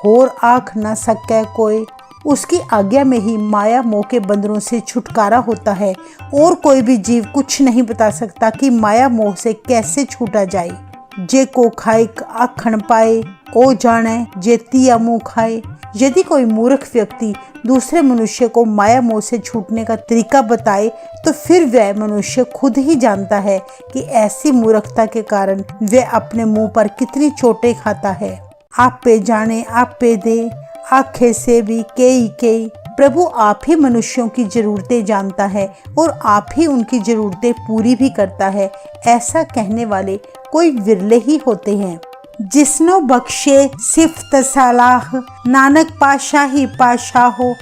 होर आँख न सके कोई। उसकी आज्ञा में ही माया मोह के बंधनों से छुटकारा होता है, और कोई भी जीव कुछ नहीं बता सकता कि माया मोह से कैसे छूटा जाए। जे को खाए आखण पाए, ओ जाने जे तिया मुँह खाए। यदि कोई मूर्ख व्यक्ति दूसरे मनुष्य को माया मोह से छूटने का तरीका बताए, तो फिर वह मनुष्य खुद ही जानता है कि ऐसी मूर्खता के कारण वह अपने मुंह पर कितनी चोटें खाता है। आप पे जाने आप पे दे, आखे से भी केई। प्रभु आप ही मनुष्यों की जरूरतें जानता है और आप ही उनकी जरूरतें पूरी भी करता है। ऐसा कहने वाले कोई विरले ही होते हैं। जिसनो बख्शे सिफ्त सलाह, नानक पाशाह ही पाशाह हो।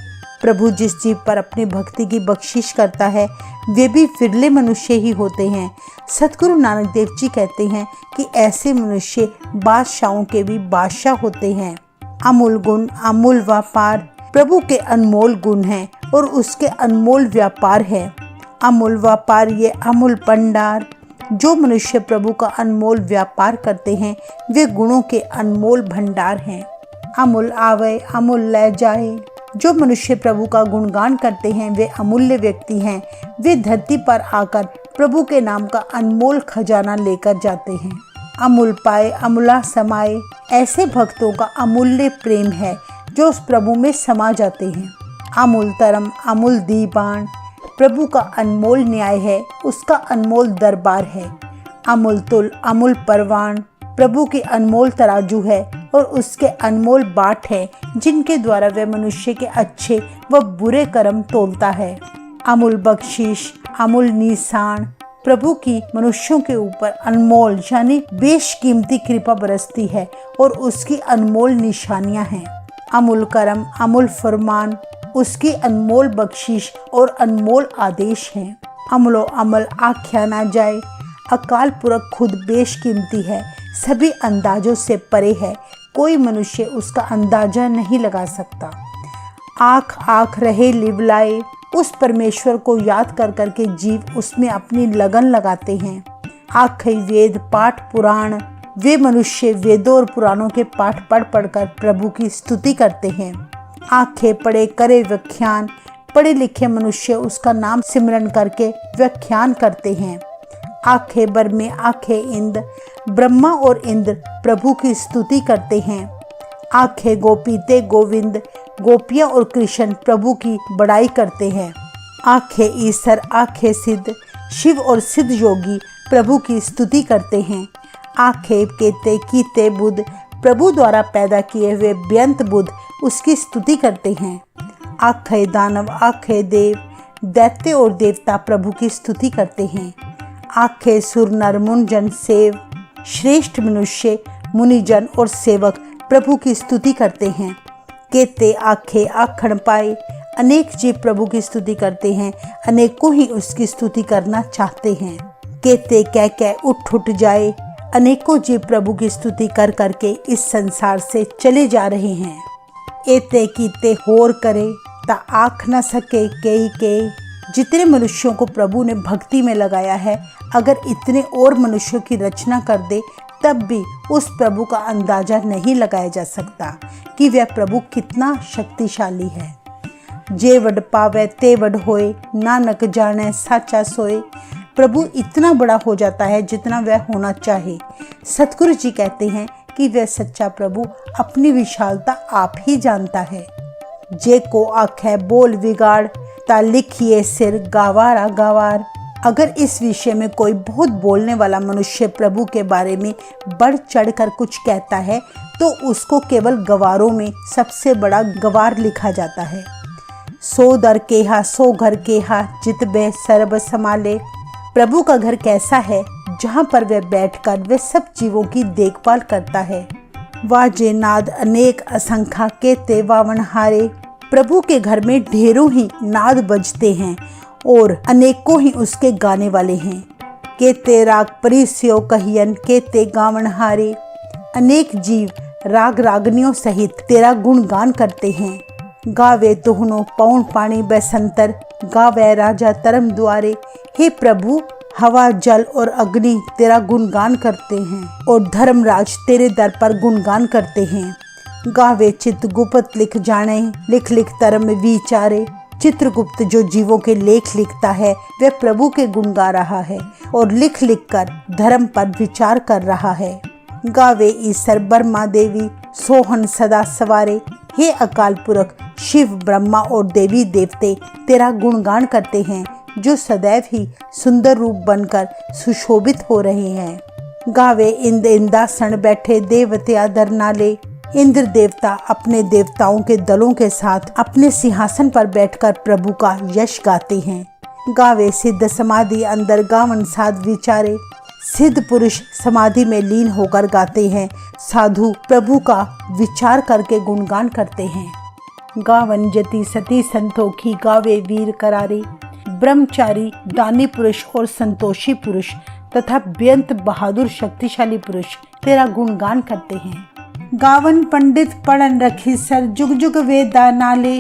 प्रभु जिस जीव पर अपनी भक्ति की बख्शिश करता है, वे भी विरले मनुष्य ही होते हैं। सतगुरु नानक देव जी कहते हैं कि ऐसे मनुष्य बादशाहों के भी बादशाह होते हैं। अमूल गुण अमूल व्यापार। प्रभु के अनमोल गुण हैं और उसके अनमोल व्यापार है। अमूल व्यापार ये अमूल भंडार। जो मनुष्य प्रभु का अनमोल व्यापार करते हैं, वे गुणों के अनमोल भंडार हैं। अमूल आवे अमूल ले जाए। जो मनुष्य प्रभु का गुणगान करते हैं, वे अमूल्य व्यक्ति हैं। वे धरती पर आकर प्रभु के नाम का अनमोल खजाना लेकर जाते हैं। अमूल पाए अमूला समाए, ऐसे भक्तों का अमूल्य प्रेम है जो उस प्रभु में समा जाते हैं। अमूल तरम अमूल दीवान, प्रभु का अनमोल न्याय है, उसका अनमोल दरबार है। अमूल तुल अमूल परवान, प्रभु की अनमोल तराजू है और उसके अनमोल बाट है जिनके द्वारा वह मनुष्य के अच्छे व बुरे कर्म तोलता है। अमूल बख्शीश अमूल निशान, प्रभु की मनुष्यों के ऊपर अनमोल यानी बेशकीमती कृपा बरसती है और उसकी अनमोल निशानियां हैं। अमूल करम अमूल फरमान, उसकी अनमोल बख्शीश और अनमोल आदेश हैं। अमलो अमल आख्या ना जाए, अकाल पुरख खुद बेशकीमती है, सभी अंदाजों से परे है, कोई मनुष्य उसका अंदाजा नहीं लगा सकता। आँख आँख रहे लिवलाए, उस परमेश्वर को याद कर करके जीव उसमें अपनी लगन लगाते हैं। आँखें वेद पाठ पुराण, वे मनुष्य वेदों और पुराणों के पाठ पढ़ पढ़कर प्रभु की स्तुति करते हैं। आँखें पढ़े करे व्याख्यान, पढ़े लिखे मनुष्य उसका नाम सिमरन करके व्याख्यान करते हैं। आँखें बर में आँखें इंद्र, ब्रह्मा और इंद्र प्रभु की स्तुति करते हैं। आँखें गोपीते गोविंद, गोपियाँ और कृष्ण प्रभु की बड़ाई करते हैं। आँखें ईश्वर आँखें सिद्ध, शिव और सिद्ध योगी प्रभु की स्तुति करते हैं। आँखें केते कीते बुद्ध, प्रभु द्वारा पैदा किए हुए बेअंत बुद्ध उसकी स्तुति करते हैं। आँखें दानव आँखें देव, दैत्य और देवता प्रभु की स्तुति करते हैं। आँखें सुर नर मुनिजन सेव, श्रेष्ठ मनुष्य मुनिजन और सेवक प्रभु की स्तुति करते हैं। केते आँखें आखण पाए, अनेक जीव प्रभु की स्तुति करते हैं, अनेकों ही उसकी स्तुति करना चाहते हैं। केते कह उठ जाए, अनेकों जीव प्रभु की स्तुति कर करके इस संसार से चले जा रहे हैं। एते कीते होर करे, ता आँख न सके कई के, जितने मनुष्यों को प्रभु ने भक्ति में लगाया है, अगर इतने और मनुष्यों की रचना कर दे तब भी उस प्रभु का अंदाजा नहीं लगाया जा सकता कि वह प्रभु कितना शक्तिशाली है। जे वड पावे ते वड होए, नानक जाने साचा सोए, प्रभु इतना बड़ा हो जाता है जितना वह होना चाहे। सतगुरु जी कहते हैं कि वह सच्चा प्रभु अपनी विशालता आप ही जानता है। जे को आँख बोल बिगाड़, ता लिखिए सिर गावारा गावार। अगर इस विषय में कोई बहुत बोलने वाला मनुष्य प्रभु के बारे में बढ़ चढ़ कर कुछ कहता है तो उसको केवल गवारों में सबसे बड़ा गवार लिखा जाता है। सो दर केहा सो घर केहा, जित बे सर्ब संभाले। प्रभु का घर कैसा है जहाँ पर वह बैठकर वे सब जीवों की देखभाल करता है। वाजे नाद अनेक असंख्या के ते वावनहारे, प्रभु के घर में ढेरों ही नाद बजते हैं और अनेकों ही उसके गाने वाले हैं। केते राग परिस्यो कहियन केते गावनहारे, अनेक जीव राग रागनियों सहित तेरा गुणगान करते हैं। गावे तुहनो पौन पानी बसंतर, गावे राजा तरम द्वारे। हे प्रभु, हवा जल और अग्नि तेरा गुणगान करते हैं और धर्मराज तेरे दर पर गुणगान करते हैं। गावे चित गुप्त लिख जाने, लिख लिख तरम विचारे। चित्रगुप्त जो जीवों के लेख लिखता है वह प्रभु के गुण गा रहा है और लिख लिख कर धर्म पर विचार कर रहा है। गावे ईश्वर ब्रह्मा देवी, सोहन सदा सवारे। हे अकाल पुरख, शिव ब्रह्मा और देवी देवते तेरा गुणगान करते हैं जो सदैव ही सुंदर रूप बनकर सुशोभित हो रहे हैं। गावे इंद्र इंदासन बैठे देवत्या दरनाले। इंद्र देवता अपने देवताओं के दलों के साथ अपने सिंहासन पर बैठकर प्रभु का यश गाते हैं। गावे सिद्ध समाधि अंदर गावन साध विचारे। सिद्ध पुरुष समाधि में लीन होकर गाते हैं, साधु प्रभु का विचार करके गुणगान करते हैं। गावन जति सती संतोखी, गावे वीर करारे। ब्रह्मचारी दानी पुरुष और संतोषी पुरुष तथा बेअंत बहादुर शक्तिशाली पुरुष तेरा गुणगान करते हैं। गावन पंडित पढ़न रखी सर, जुग जुग वेदा नाले।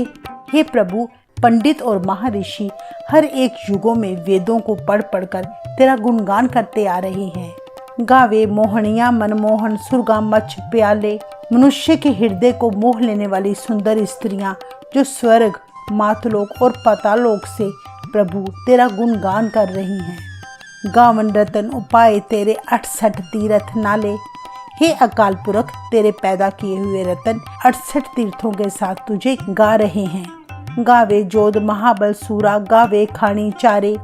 हे प्रभु, पंडित और महर्षि हर एक युगों में वेदों को पढ़ पढ़कर तेरा गुणगान करते आ रहे हैं। गावे मोहनिया मनमोहन सुरगा मच प्याले। मनुष्य के हृदय को मोह लेने वाली सुंदर स्त्रियां जो स्वर्ग, मातलोक और पातालोक से प्रभु तेरा गुणगान कर रही हैं। गावन रतन उपाय तेरे 68 तीर्थ नाले। हे अकाल पुरख, तेरे पैदा किए हुए रतन 68 तीर्थों के साथ तुझे गा रहे हैं। गावे जोध महाबल सूरा, गावे खानी चारे।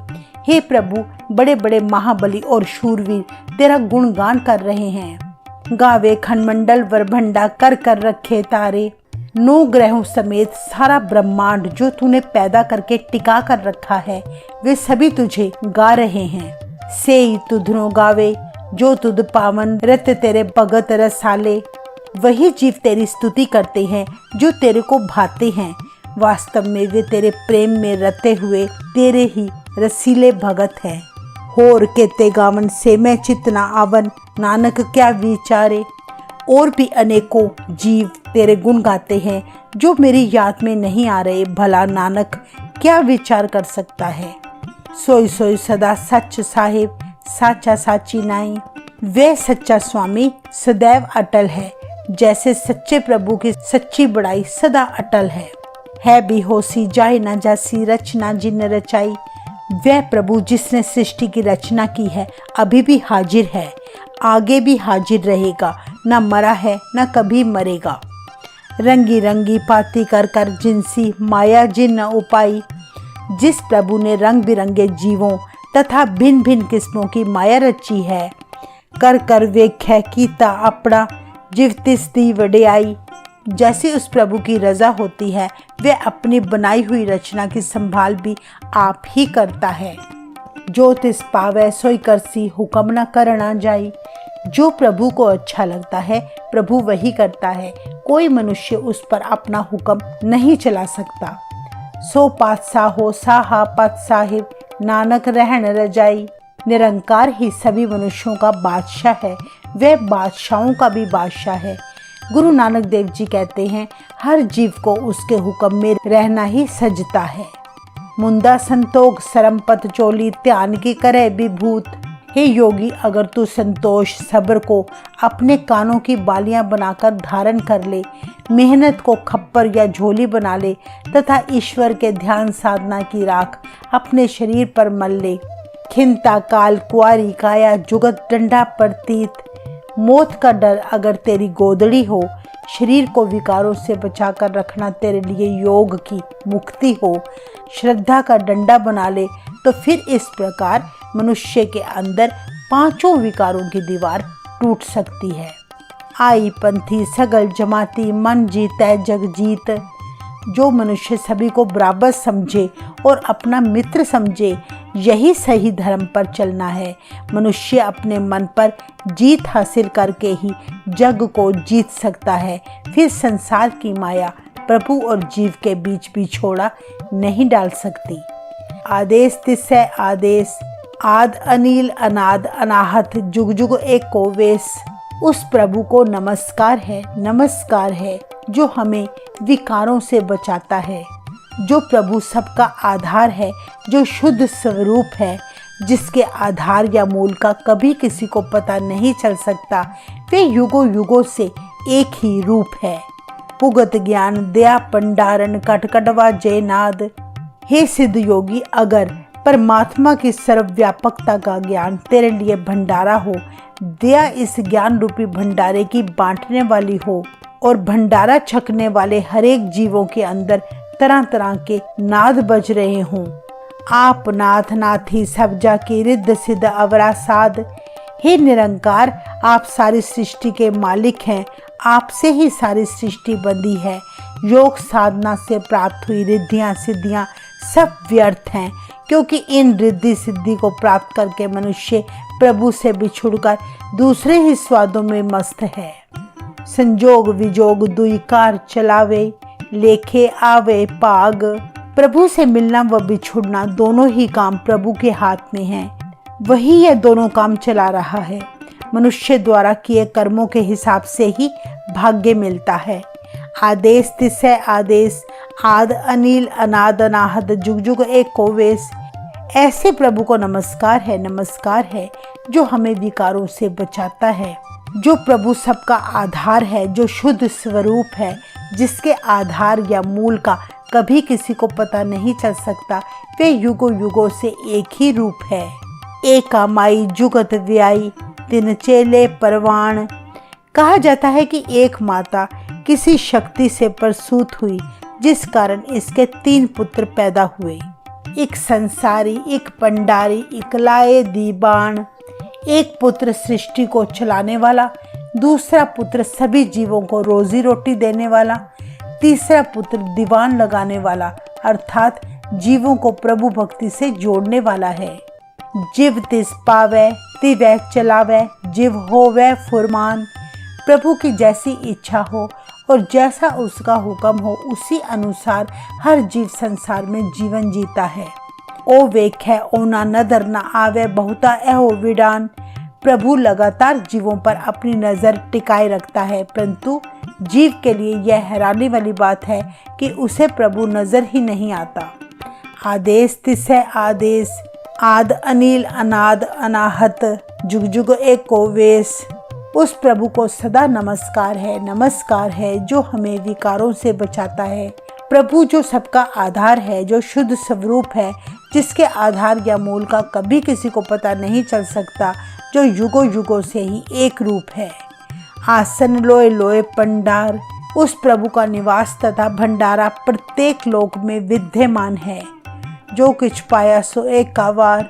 हे प्रभु, बड़े बड़े महाबली और शूरवीर तेरा गुणगान कर रहे हैं। गावे खंडमंडल वरभंडा, कर कर रखे तारे। 9 ग्रहों समेत सारा ब्रह्मांड जो तूने पैदा करके टिका कर रखा है, वे सभी तुझे गा रहे हैं। सेई तुधरो गावे, जो तुध पावन रत तेरे भगत रसाले। वही जीव तेरी स्तुति करते हैं जो तेरे को भाते हैं। वास्तव में वे तेरे प्रेम में रते हुए तेरे ही रसीले भगत हैं। होर केते गावन से मैं चितना आवन, नानक क्या विचारे। और भी अनेकों जीव तेरे गुण गाते हैं जो मेरी याद में नहीं आ रहे। भला नानक क्या विचार कर सकता है। सोई सोई सदा सच साहिब, साचा साची नाई। वे सच्चा स्वामी सदैव अटल है, जैसे सच्चे प्रभु की सच्ची बड़ाई सदा अटल है भी होसी जाए ना जासी, रचना जिन रचाई। वह प्रभु जिसने सृष्टि की रचना की है अभी भी हाजिर है, आगे भी हाजिर रहेगा, न मरा है न कभी मरेगा। रंगी रंगी पाती कर कर जिनसी, माया जिन न उपाई। जिस प्रभु ने रंग बिरंगे जीवों तथा भिन्न भिन्न किस्मों की माया रची है, कर कर वेख्या कीता अपना, जिव तिस दी वडियाई। जैसे उस प्रभु की रजा होती है, वे अपनी बनाई हुई रचना की संभाल भी आप ही करता है। जो तिस पावै सोई करसी, हुक्म न करना जाई। जो प्रभु को अच्छा लगता है प्रभु वही करता है, कोई मनुष्य उस पर अपना हुक्म नहीं चला सकता। सो पातशाह हो साहा पत साहिब, नानक रहन रजाई। निरंकार ही सभी मनुष्यों का बादशाह है, वह बादशाहों का भी बादशाह है। गुरु नानक देव जी कहते हैं, हर जीव को उसके हुक्म में रहना ही सजता है। मुंदा संतोष सरमपत चोली, ध्यान की करे विभूत। हे योगी, अगर तू संतोष सब्र को अपने कानों की बालियां बनाकर धारण कर ले, मेहनत को खप्पर या झोली बना ले तथा ईश्वर के ध्यान साधना की राख अपने शरीर पर मल ले। खिंता काल कुआरी काया, जुगत डंडा प्रतीत। मौत का डर अगर तेरी गोदड़ी हो, शरीर को विकारों से बचाकर रखना तेरे लिए योग की मुक्ति हो, श्रद्धा का डंडा बना ले, तो फिर इस प्रकार मनुष्य के अंदर 5 विकारों की दीवार टूट सकती है। आई पंथी सगल जमाती, मन जीतै जग जीत। जो मनुष्य सभी को बराबर समझे और अपना मित्र समझे, यही सही धर्म पर चलना है। मनुष्य अपने मन पर जीत हासिल करके ही जग को जीत सकता है। फिर संसार की माया प्रभु और जीव के बीच बिछोड़ा नहीं डाल सकती। आदेश तिसै आदेश, आद अनिल अनाद अनाहत, जुग जुग एको वेश। उस प्रभु को नमस्कार है जो हमें विकारों से बचाता है। जो प्रभु सबका आधार है, जो शुद्ध स्वरूप है, जिसके आधार या मूल का कभी किसी को पता नहीं चल सकता। वे युगों युगों से एक ही रूप है। पुगत ज्ञान दया पंडारण, कटकटवा जयनाद। हे सिद्ध योगी, अगर परमात्मा की सर्वव्यापकता का ज्ञान तेरे लिए भंडारा हो, दया इस ज्ञान रूपी भंडारे की बांटने वाली हो और भंडारा छकने वाले हरेक जीवों के अंदर तरह तरह के नाद बज रहे हों। आप नाथ नाथी सब जा की रिद्ध सिद्ध अवरा साध। हे निरंकार, आप सारी सृष्टि के मालिक हैं, आपसे ही सारी सृष्टि बंधी है। योग साधना से प्राप्त हुई रिद्धियां सिद्धियां सब व्यर्थ हैं, क्योंकि इन रिद्धि सिद्धि को प्राप्त करके मनुष्य प्रभु से बिछुड़कर दूसरे ही स्वादों में मस्त है। संजोग विजोग दुई कार चलावे, लेखे आवे पाग। प्रभु से मिलना व बिछुड़ना दोनों ही काम प्रभु के हाथ में हैं। वही यह दोनों काम चला रहा है। मनुष्य द्वारा किए कर्मों के हिसाब से ही भाग्य मिलता है। आदेश तिसै आदेश, आद अनिल अनाद अनाहत, जुग जुग एको वेश। ऐसे प्रभु को नमस्कार है जो हमें विकारों से बचाता है। जो प्रभु सबका आधार है, जो शुद्ध स्वरूप है, जिसके आधार या मूल का कभी किसी को पता नहीं चल सकता। वे युगों युगों से एक ही रूप है। एका माई जुगत व्याई तिन चेले परवान। कहा जाता है कि एक माता किसी शक्ति से प्रसूत हुई, जिस कारण इसके 3 पुत्र पैदा हुए, एक संसारी, एक पंडारी, एक लाए दीबान। एक पुत्र सृष्टि को चलाने वाला, दूसरा पुत्र सभी जीवों को रोजी रोटी देने वाला, तीसरा पुत्र दीवान लगाने वाला अर्थात जीवों को प्रभु भक्ति से जोड़ने वाला है। जिव तिस पावै तिवै चलावै, जिव होवै फुरमान। प्रभु की जैसी इच्छा हो और जैसा उसका हुक्म हो, उसी अनुसार हर जीव संसार में जीवन जीता है। ओ वेख्य ओना नदर न आवे बहुता एहो विडान। प्रभु लगातार जीवों पर अपनी नज़र टिकाए रखता है, परंतु जीव के लिए यह हैरानी वाली बात है कि उसे प्रभु नजर ही नहीं आता। आदेश तिसै आदेश, आद अनिल अनाद अनाहत, जुग जुग एको वेश। उस प्रभु को सदा नमस्कार है जो हमें विकारों से बचाता है। प्रभु जो सबका आधार है, जो शुद्ध स्वरूप है, जिसके आधार या मूल का कभी किसी को पता नहीं चल सकता, जो युगों युगों से ही एक रूप है। आसन लोए लोए पंडार। उस प्रभु का निवास तथा भंडारा प्रत्येक लोक में विद्यमान है। जो कुछ पाया सो एक का वार।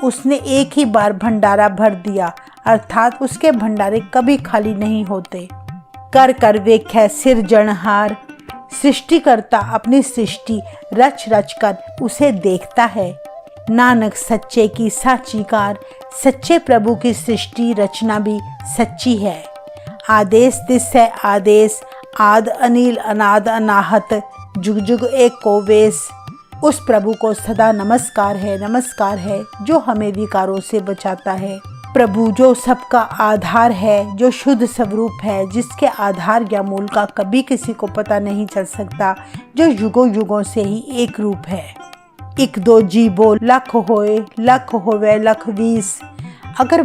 उसने एक ही बार भंडारा भर दिया, अर्थात उसके भंडारे कभी खाली नहीं होते। कर कर वेख्य सिरजनहार। सृष्टिकर्ता अपनी सृष्टि रच रच कर उसे देखता है। नानक सच्चे की साचीकार। सच्चे प्रभु की सृष्टि रचना भी सच्ची है। आदेश तिसै आदेश, आद अनिल अनाद अनाहत, जुग जुग एको वेश। उस प्रभु को सदा नमस्कार है जो हमें विकारों से बचाता है। प्रभु जो सबका आधार है, जो शुद्ध स्वरूप है, जिसके आधार या मूल का कभी किसी को पता नहीं चल सकता, जो युगों युगों से ही एक रूप है। एक दो जीवो लख होए, लख होवे लख 20। अगर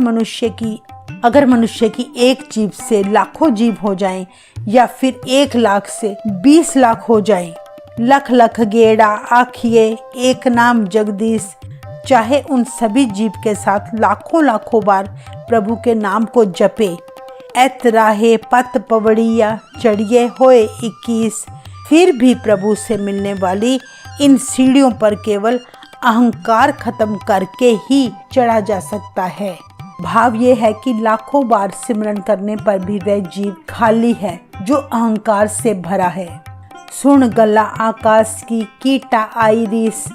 मनुष्य की एक जीव से लाखों जीव हो जाएं, या फिर 1 लाख से 20 लाख हो जाएं, लख लख गेड़ा आखिए एक नाम जगदीश। चाहे उन सभी जीव के साथ लाखों लाखों बार प्रभु के नाम को जपे। एत राहे पत पवड़िया चढ़िए होए 21। फिर भी प्रभु से मिलने वाली इन सीढ़ियों पर केवल अहंकार खत्म करके ही चढ़ा जा सकता है। भाव ये है कि लाखों बार सिमरन करने पर भी वह जीव खाली है, जो अहंकार से भरा है। सुन गला आकाश की कीटा आई रीस।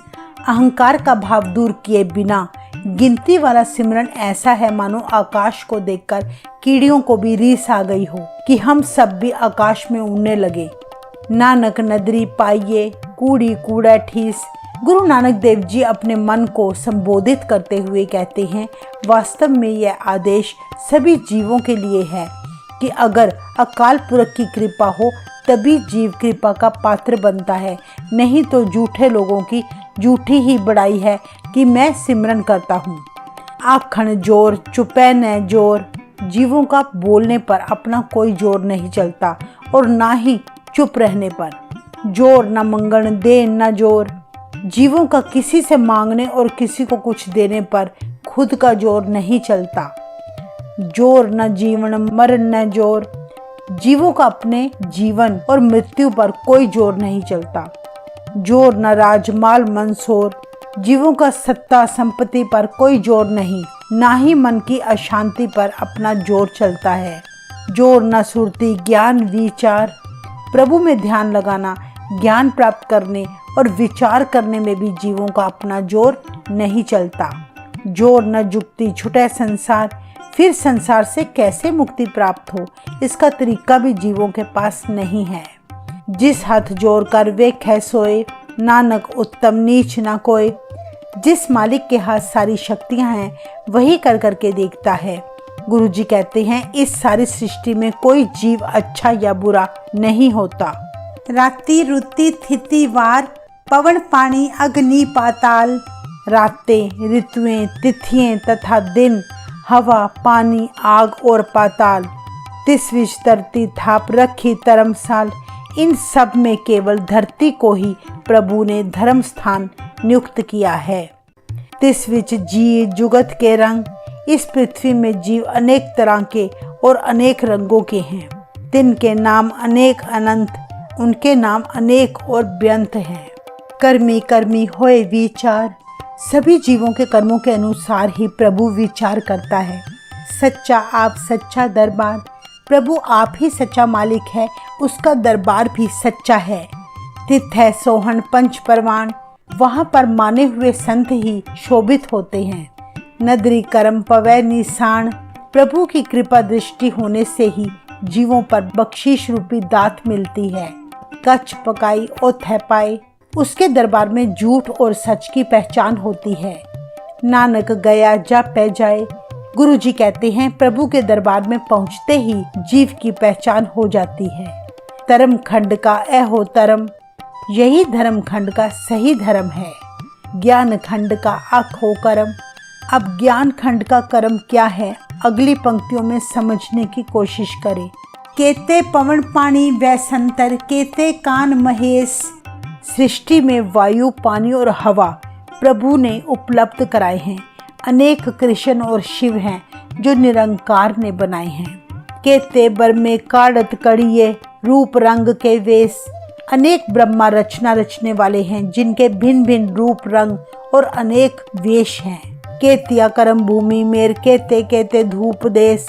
अहंकार का भाव दूर किए बिना गिनती वाला सिमरन ऐसा है मानो आकाश को देखकर कीड़ियों को भी रीस आ गई हो कि हम सब भी आकाश में उड़ने लगे। नानक नदरी पाइये कूड़ी कूड़ा ठीस। गुरु नानक देव जी अपने मन को संबोधित करते हुए कहते हैं, वास्तव में यह आदेश सभी जीवों के लिए है कि अगर अकाल पुरख की कृपा हो तभी जीव कृपा का पात्र बनता है, नहीं तो झूठे लोगों की झूठी ही बड़ाई है कि मैं सिमरन करता हूँ। आखन जोर चुपै न जोर। जीवों का बोलने पर अपना कोई जोर नहीं चलता और ना ही चुप रहने पर। जोर न मंगण दे न जोर। जीवों का किसी से मांगने और किसी को कुछ देने पर खुद का जोर नहीं चलता। जोर न जीवन मरण न जोर। जीवों का अपने जीवन और मृत्यु पर कोई जोर नहीं चलता। जोर न राजमाल मंसोर। जीवों का सत्ता संपत्ति पर कोई जोर नहीं, ना ही मन की अशांति पर अपना जोर चलता है। जोर न सुरती ज्ञान विचार। प्रभु में ध्यान लगाना, ज्ञान प्राप्त करने और विचार करने में भी जीवों का अपना जोर नहीं चलता। जोर न जुक्ति छुटे संसार। फिर संसार से कैसे मुक्ति प्राप्त हो, इसका तरीका भी जीवों के पास नहीं है। जिस हाथ जोड़ कर वे खे सोए, नानक उत्तम नीच ना कोई। जिस मालिक के हाथ सारी शक्तियां हैं, वही कर करके देखता है। गुरु जी कहते हैं, इस सारी सृष्टि में कोई जीव अच्छा या बुरा नहीं होता। रात्रि रुति थिति वार, पवन पानी अग्नि पाताल। रातें ऋतुएं तिथियां तथा दिन, हवा पानी आग और पाताल। तिस विच धरती थाप रखी धर्मसाल। इन सब में केवल धरती को ही प्रभु ने धर्म स्थान नियुक्त किया है। तिस विच जी जुगत के रंग। इस पृथ्वी में जीव अनेक तरह के और अनेक रंगों के हैं। तिनके नाम अनेक अनंत, उनके नाम अनेक और बेअंत हैं। कर्मी कर्मी होए विचार। सभी जीवों के कर्मों के अनुसार ही प्रभु विचार करता है। सच्चा आप, सच्चा दरबार। प्रभु आप ही सच्चा मालिक है, उसका दरबार भी सच्चा है। तिथ है सोहन पंच परवान। वहाँ पर माने हुए संत ही शोभित होते हैं। नदरी कर्म पवै निशान। प्रभु की कृपा दृष्टि होने से ही जीवों पर बख्शीश रूपी दात मिलती है। कच्छ पकाई और थे पाए। उसके दरबार में झूठ और सच की पहचान होती है। नानक गया जा पै जाए। गुरु जी कहते हैं प्रभु के दरबार में पहुंचते ही जीव की पहचान हो जाती है। धर्म खंड का एहो धर्म, यही धर्म खंड का सही धर्म है। ज्ञान खंड का आखो कर्म। अब ज्ञान खंड का कर्म क्या है, अगली पंक्तियों में समझने की कोशिश करें। केते पवन पानी वै संतर, केते कान महेश। सृष्टि में वायु, पानी और हवा प्रभु ने उपलब्ध कराए हैं। अनेक कृष्ण और शिव हैं जो निरंकार ने बनाए हैं। केते बर में काढ़त कड़िए, रूप रंग के वेश। अनेक ब्रह्मा रचना रचने वाले हैं जिनके भिन्न भिन्न रूप रंग और अनेक वेश हैं। केतिया कर्म भूमि मेर, केते केते धूप देश।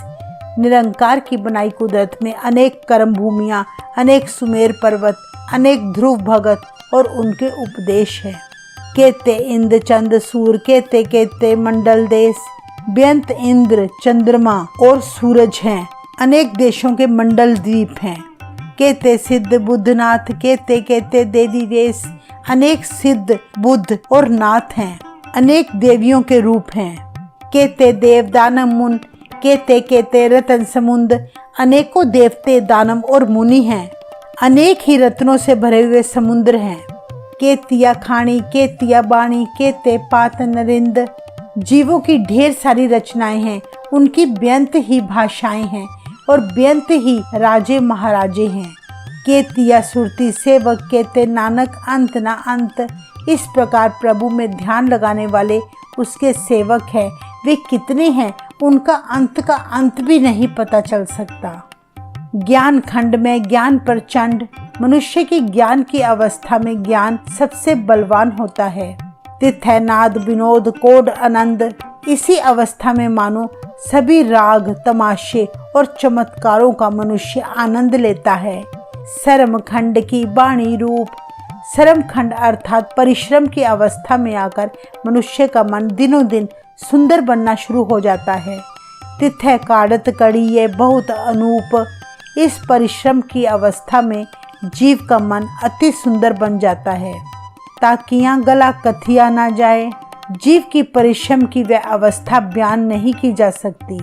निरंकार की बनाई कुदरत में अनेक कर्म भूमियाँ, अनेक सुमेर पर्वत, अनेक ध्रुव भगत और उनके उपदेश है। केते इंद्र चंद सूर, केते केते मंडल देश। बेअंत इंद्र, चंद्रमा और सूरज हैं। अनेक देशों के मंडल द्वीप हैं। केते सिद्ध बुद्धनाथ, केते केते देवी वेश। अनेक सिद्ध बुद्ध और नाथ हैं। अनेक देवियों के रूप हैं। केते देव दानव मुन, केते केते रतन समुंद। अनेकों देवते, दानव और मुनि हैं। अनेक ही रत्नों से भरे हुए समुद्र हैं। केतिया खाणी, केतिया बाणी, केते पात नरिंद। जीवों की ढेर सारी रचनाएं हैं, उनकी बेअंत ही भाषाएं हैं और बेअंत ही राजे महाराजे हैं। केतिया सुरती सेवक, केते नानक अंत ना अंत। इस प्रकार प्रभु में ध्यान लगाने वाले उसके सेवक हैं। वे कितने हैं, उनका अंत का अंत भी नहीं पता चल सकता। ज्ञान खंड में ज्ञान प्रचंड। मनुष्य की ज्ञान की अवस्था में ज्ञान सबसे बलवान होता है। तिथै नाद विनोद कोड आनंद। इसी अवस्था में मानो सभी राग, तमाशे और चमत्कारों का मनुष्य आनंद लेता है। शर्म खंड की वाणी रूप। शर्म खंड अर्थात परिश्रम की अवस्था में आकर मनुष्य का मन दिनों दिन सुंदर बनना शुरू हो जाता है। तिथै काढ़त कड़ी ये बहुत अनूप। इस परिश्रम की अवस्था में जीव का मन अति सुंदर बन जाता है। ताकियां गला कथिया ना जाए। जीव की परिश्रम की वह अवस्था बयान नहीं की जा सकती।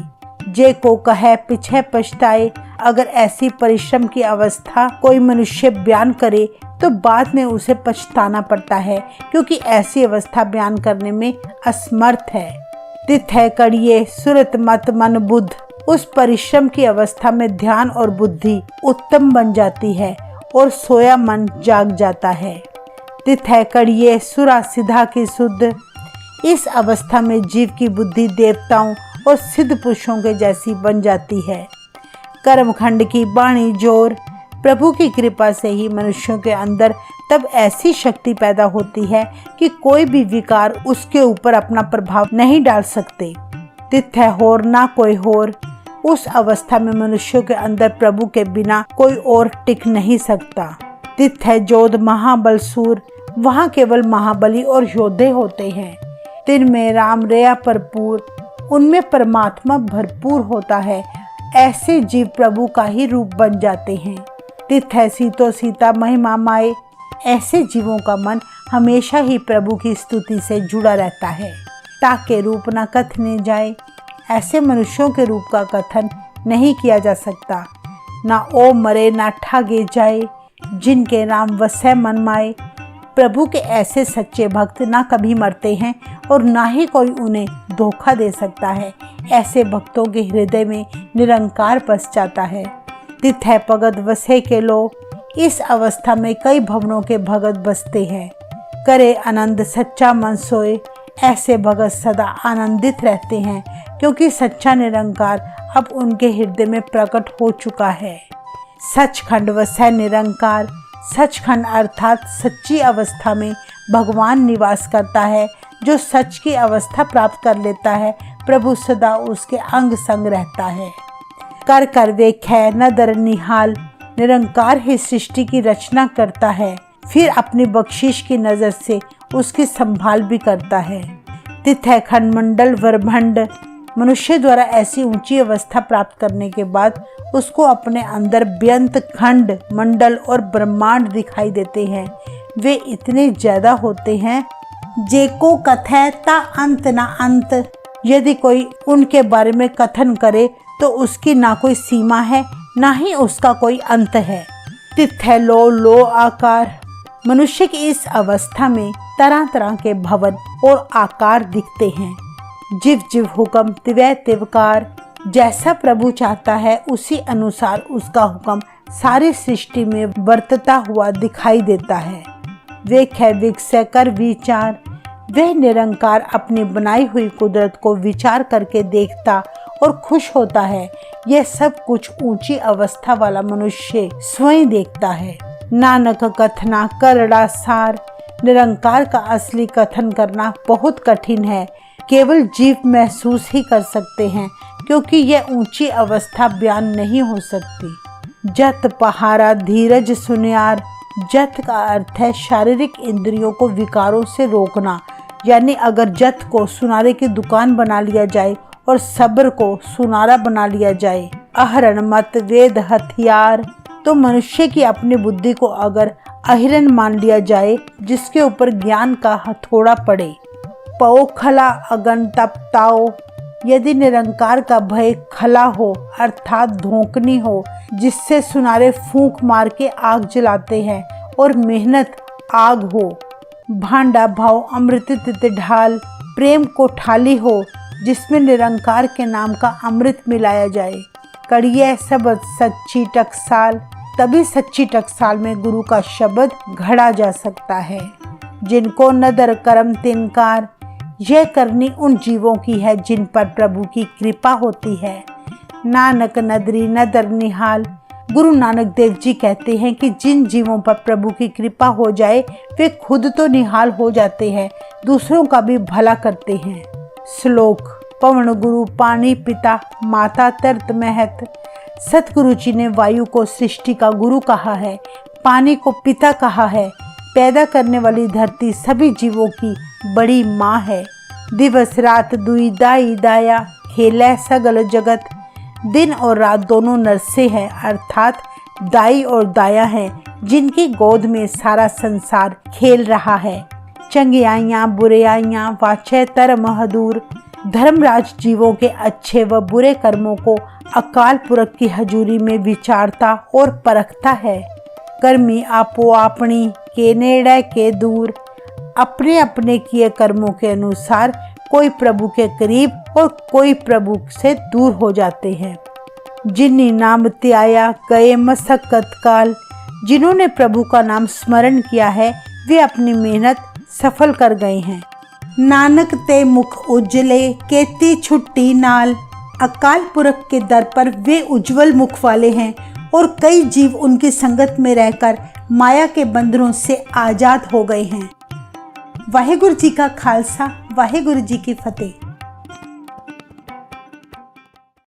जे को कहे पीछे पछताए। अगर ऐसी परिश्रम की अवस्था कोई मनुष्य बयान करे तो बाद में उसे पछताना पड़ता है, क्योंकि ऐसी अवस्था बयान करने में असमर्थ है। तिथै कड़िए सुरत मत मन बुद्ध। उस परिश्रम की अवस्था में ध्यान और बुद्धि उत्तम बन जाती है और सोया मन जाग जाता है। तिथै कड़िए सुरा सिधा की शुद्ध। इस अवस्था में जीव की बुद्धि देवताओं और सिद्ध पुरुषों के जैसी बन जाती है। कर्मखंड की वाणी जोर। प्रभु की कृपा से ही मनुष्यों के अंदर तब ऐसी शक्ति पैदा होती है कि कोई भी विकार उसके ऊपर अपना प्रभाव नहीं डाल सकते। तिथै होर ना कोई होर। उस अवस्था में मनुष्यों के अंदर प्रभु के बिना कोई और टिक नहीं सकता। तिथै जोध महाबलसूर। वहाँ केवल महाबली और योद्धे होते हैं। तिन में राम रया भरपूर। उनमें परमात्मा भरपूर होता है। ऐसे जीव प्रभु का ही रूप बन जाते हैं। तिथै सीतो सीता महिमा माए। ऐसे जीवों का मन हमेशा ही प्रभु की स्तुति से जुड़ा रहता है। ताके रूप न कथने जाए। ऐसे मनुष्यों के रूप का कथन नहीं किया जा सकता। ना ओ मरे ना ठागे जाए, जिनके नाम वसै मन माए। प्रभु के ऐसे सच्चे भक्त ना कभी मरते हैं और ना ही कोई उन्हें धोखा दे सकता है। ऐसे भक्तों के हृदय में निरंकार बस जाता है। तिथै भगत वसे के लो। इस अवस्था में कई भवनों के भगत बसते हैं। करे आनंद सच्चा मन सोए। ऐसे भगत सदा आनंदित रहते हैं क्योंकि सच्चा निरंकार अब उनके हृदय में प्रकट हो चुका है। सचखंड व सह निरंकार। सचखंड अर्थात सच्ची अवस्था में भगवान निवास करता है। जो सच की अवस्था प्राप्त कर लेता है, प्रभु सदा उसके अंग संग रहता है। कर कर वेखै न दर निहाल। निरंकार ही सृष्टि की रचना करता है, फिर अपनी बख्शिश की नज़र से उसकी संभाल भी करता है। तिथै खंड मंडल वरभंड। मनुष्य द्वारा ऐसी ऊंची अवस्था प्राप्त करने के बाद उसको अपने अंदर बेअंत खंड, मंडल और ब्रह्मांड दिखाई देते हैं। वे इतने ज्यादा होते हैं जेको कथै ता अंत न अंत। यदि कोई उनके बारे में कथन करे तो उसकी ना कोई सीमा है, ना ही उसका कोई अंत है। तिथै लो आकार। मनुष्य की इस अवस्था में तरह तरह के भवन और आकार दिखते हैं। जिव जिव हुक्म तिवै तिवकार। जैसा प्रभु चाहता है उसी अनुसार उसका हुक्म सारी सृष्टि में बरतता हुआ दिखाई देता है। वेखै विकसै कर विचार। वह निरंकार अपनी बनाई हुई कुदरत को विचार करके देखता और खुश होता है। यह सब कुछ ऊंची अवस्था वाला मनुष्य स्वयं देखता है। नानक कथना करड़ा सार। निरंकार का असली कथन करना बहुत कठिन है, केवल जीव महसूस ही कर सकते हैं क्योंकि यह ऊंची अवस्था बयान नहीं हो सकती। जत पहारा धीरज सुनियार। जत का अर्थ है शारीरिक इंद्रियों को विकारों से रोकना, यानी अगर जत को सुनारे की दुकान बना लिया जाए और सब्र को सुनारा बना लिया जाए। अहरण मत वेद हथियार। तो मनुष्य की अपनी बुद्धि को अगर अहिरन मान लिया जाए जिसके ऊपर ज्ञान का हथौड़ा पड़े। पो खला अगन तप ताओ। यदि निरंकार का भय खला हो अर्थात धोकनी हो, जिससे सुनारे फूंक मार के आग जलाते हैं और मेहनत आग हो। भांडा भाव अमृत तित ढाल। प्रेम को ठाली हो जिसमें निरंकार के नाम का अमृत मिलाया जाए। कड़िए शब्द सच्ची टकसाल। तभी सच्ची टकसाल में गुरु का शब्द घड़ा जा सकता है। जिनको नदर करम तिनकार। यह करनी उन जीवों की है जिन पर प्रभु की कृपा होती है। नानक नदरी नदर निहाल। गुरु नानक देव जी कहते हैं कि जिन जीवों पर प्रभु की कृपा हो जाए वे खुद तो निहाल हो जाते हैं, दूसरों का भी भला करते हैं। श्लोक। पवन गुरु पानी पिता माता तरत महत। सतगुरु जी ने वायु को सृष्टि का गुरु कहा है, पानी को पिता कहा है। पैदा करने वाली धरती सभी जीवों की बड़ी माँ है। दिवस रात दुई दाई दाया। खेलै सगल जगत। दिन और रात दोनों नरसे हैं अर्थात दाई और दाया हैं, जिनकी गोद में सारा संसार खेल रहा है। चंगियाइयाँ बुराइयाँ वाचे तर महदूर। धर्मराज जीवों के अच्छे व बुरे कर्मों को अकाल पुरख की हजूरी में विचारता और परखता है। कर्मी आपो आपनी के नेड़े के दूर। अपने अपने किए कर्मों के अनुसार कोई प्रभु के करीब और कोई प्रभु से दूर हो जाते हैं। जिन्नी नाम त्याया गए मशक्कत काल। जिन्होंने प्रभु का नाम स्मरण किया है वे अपनी मेहनत सफल कर गए हैं। नानक ते मुख उज्जले केती छुट्टी नाल। अकाल पुरख के दर पर वे उज्जवल मुख वाले हैं और कई जीव उनकी संगत में रहकर माया के बंधनों से आजाद हो गए हैं। वाहेगुरु जी का खालसा, वाहेगुरु जी की फतेह।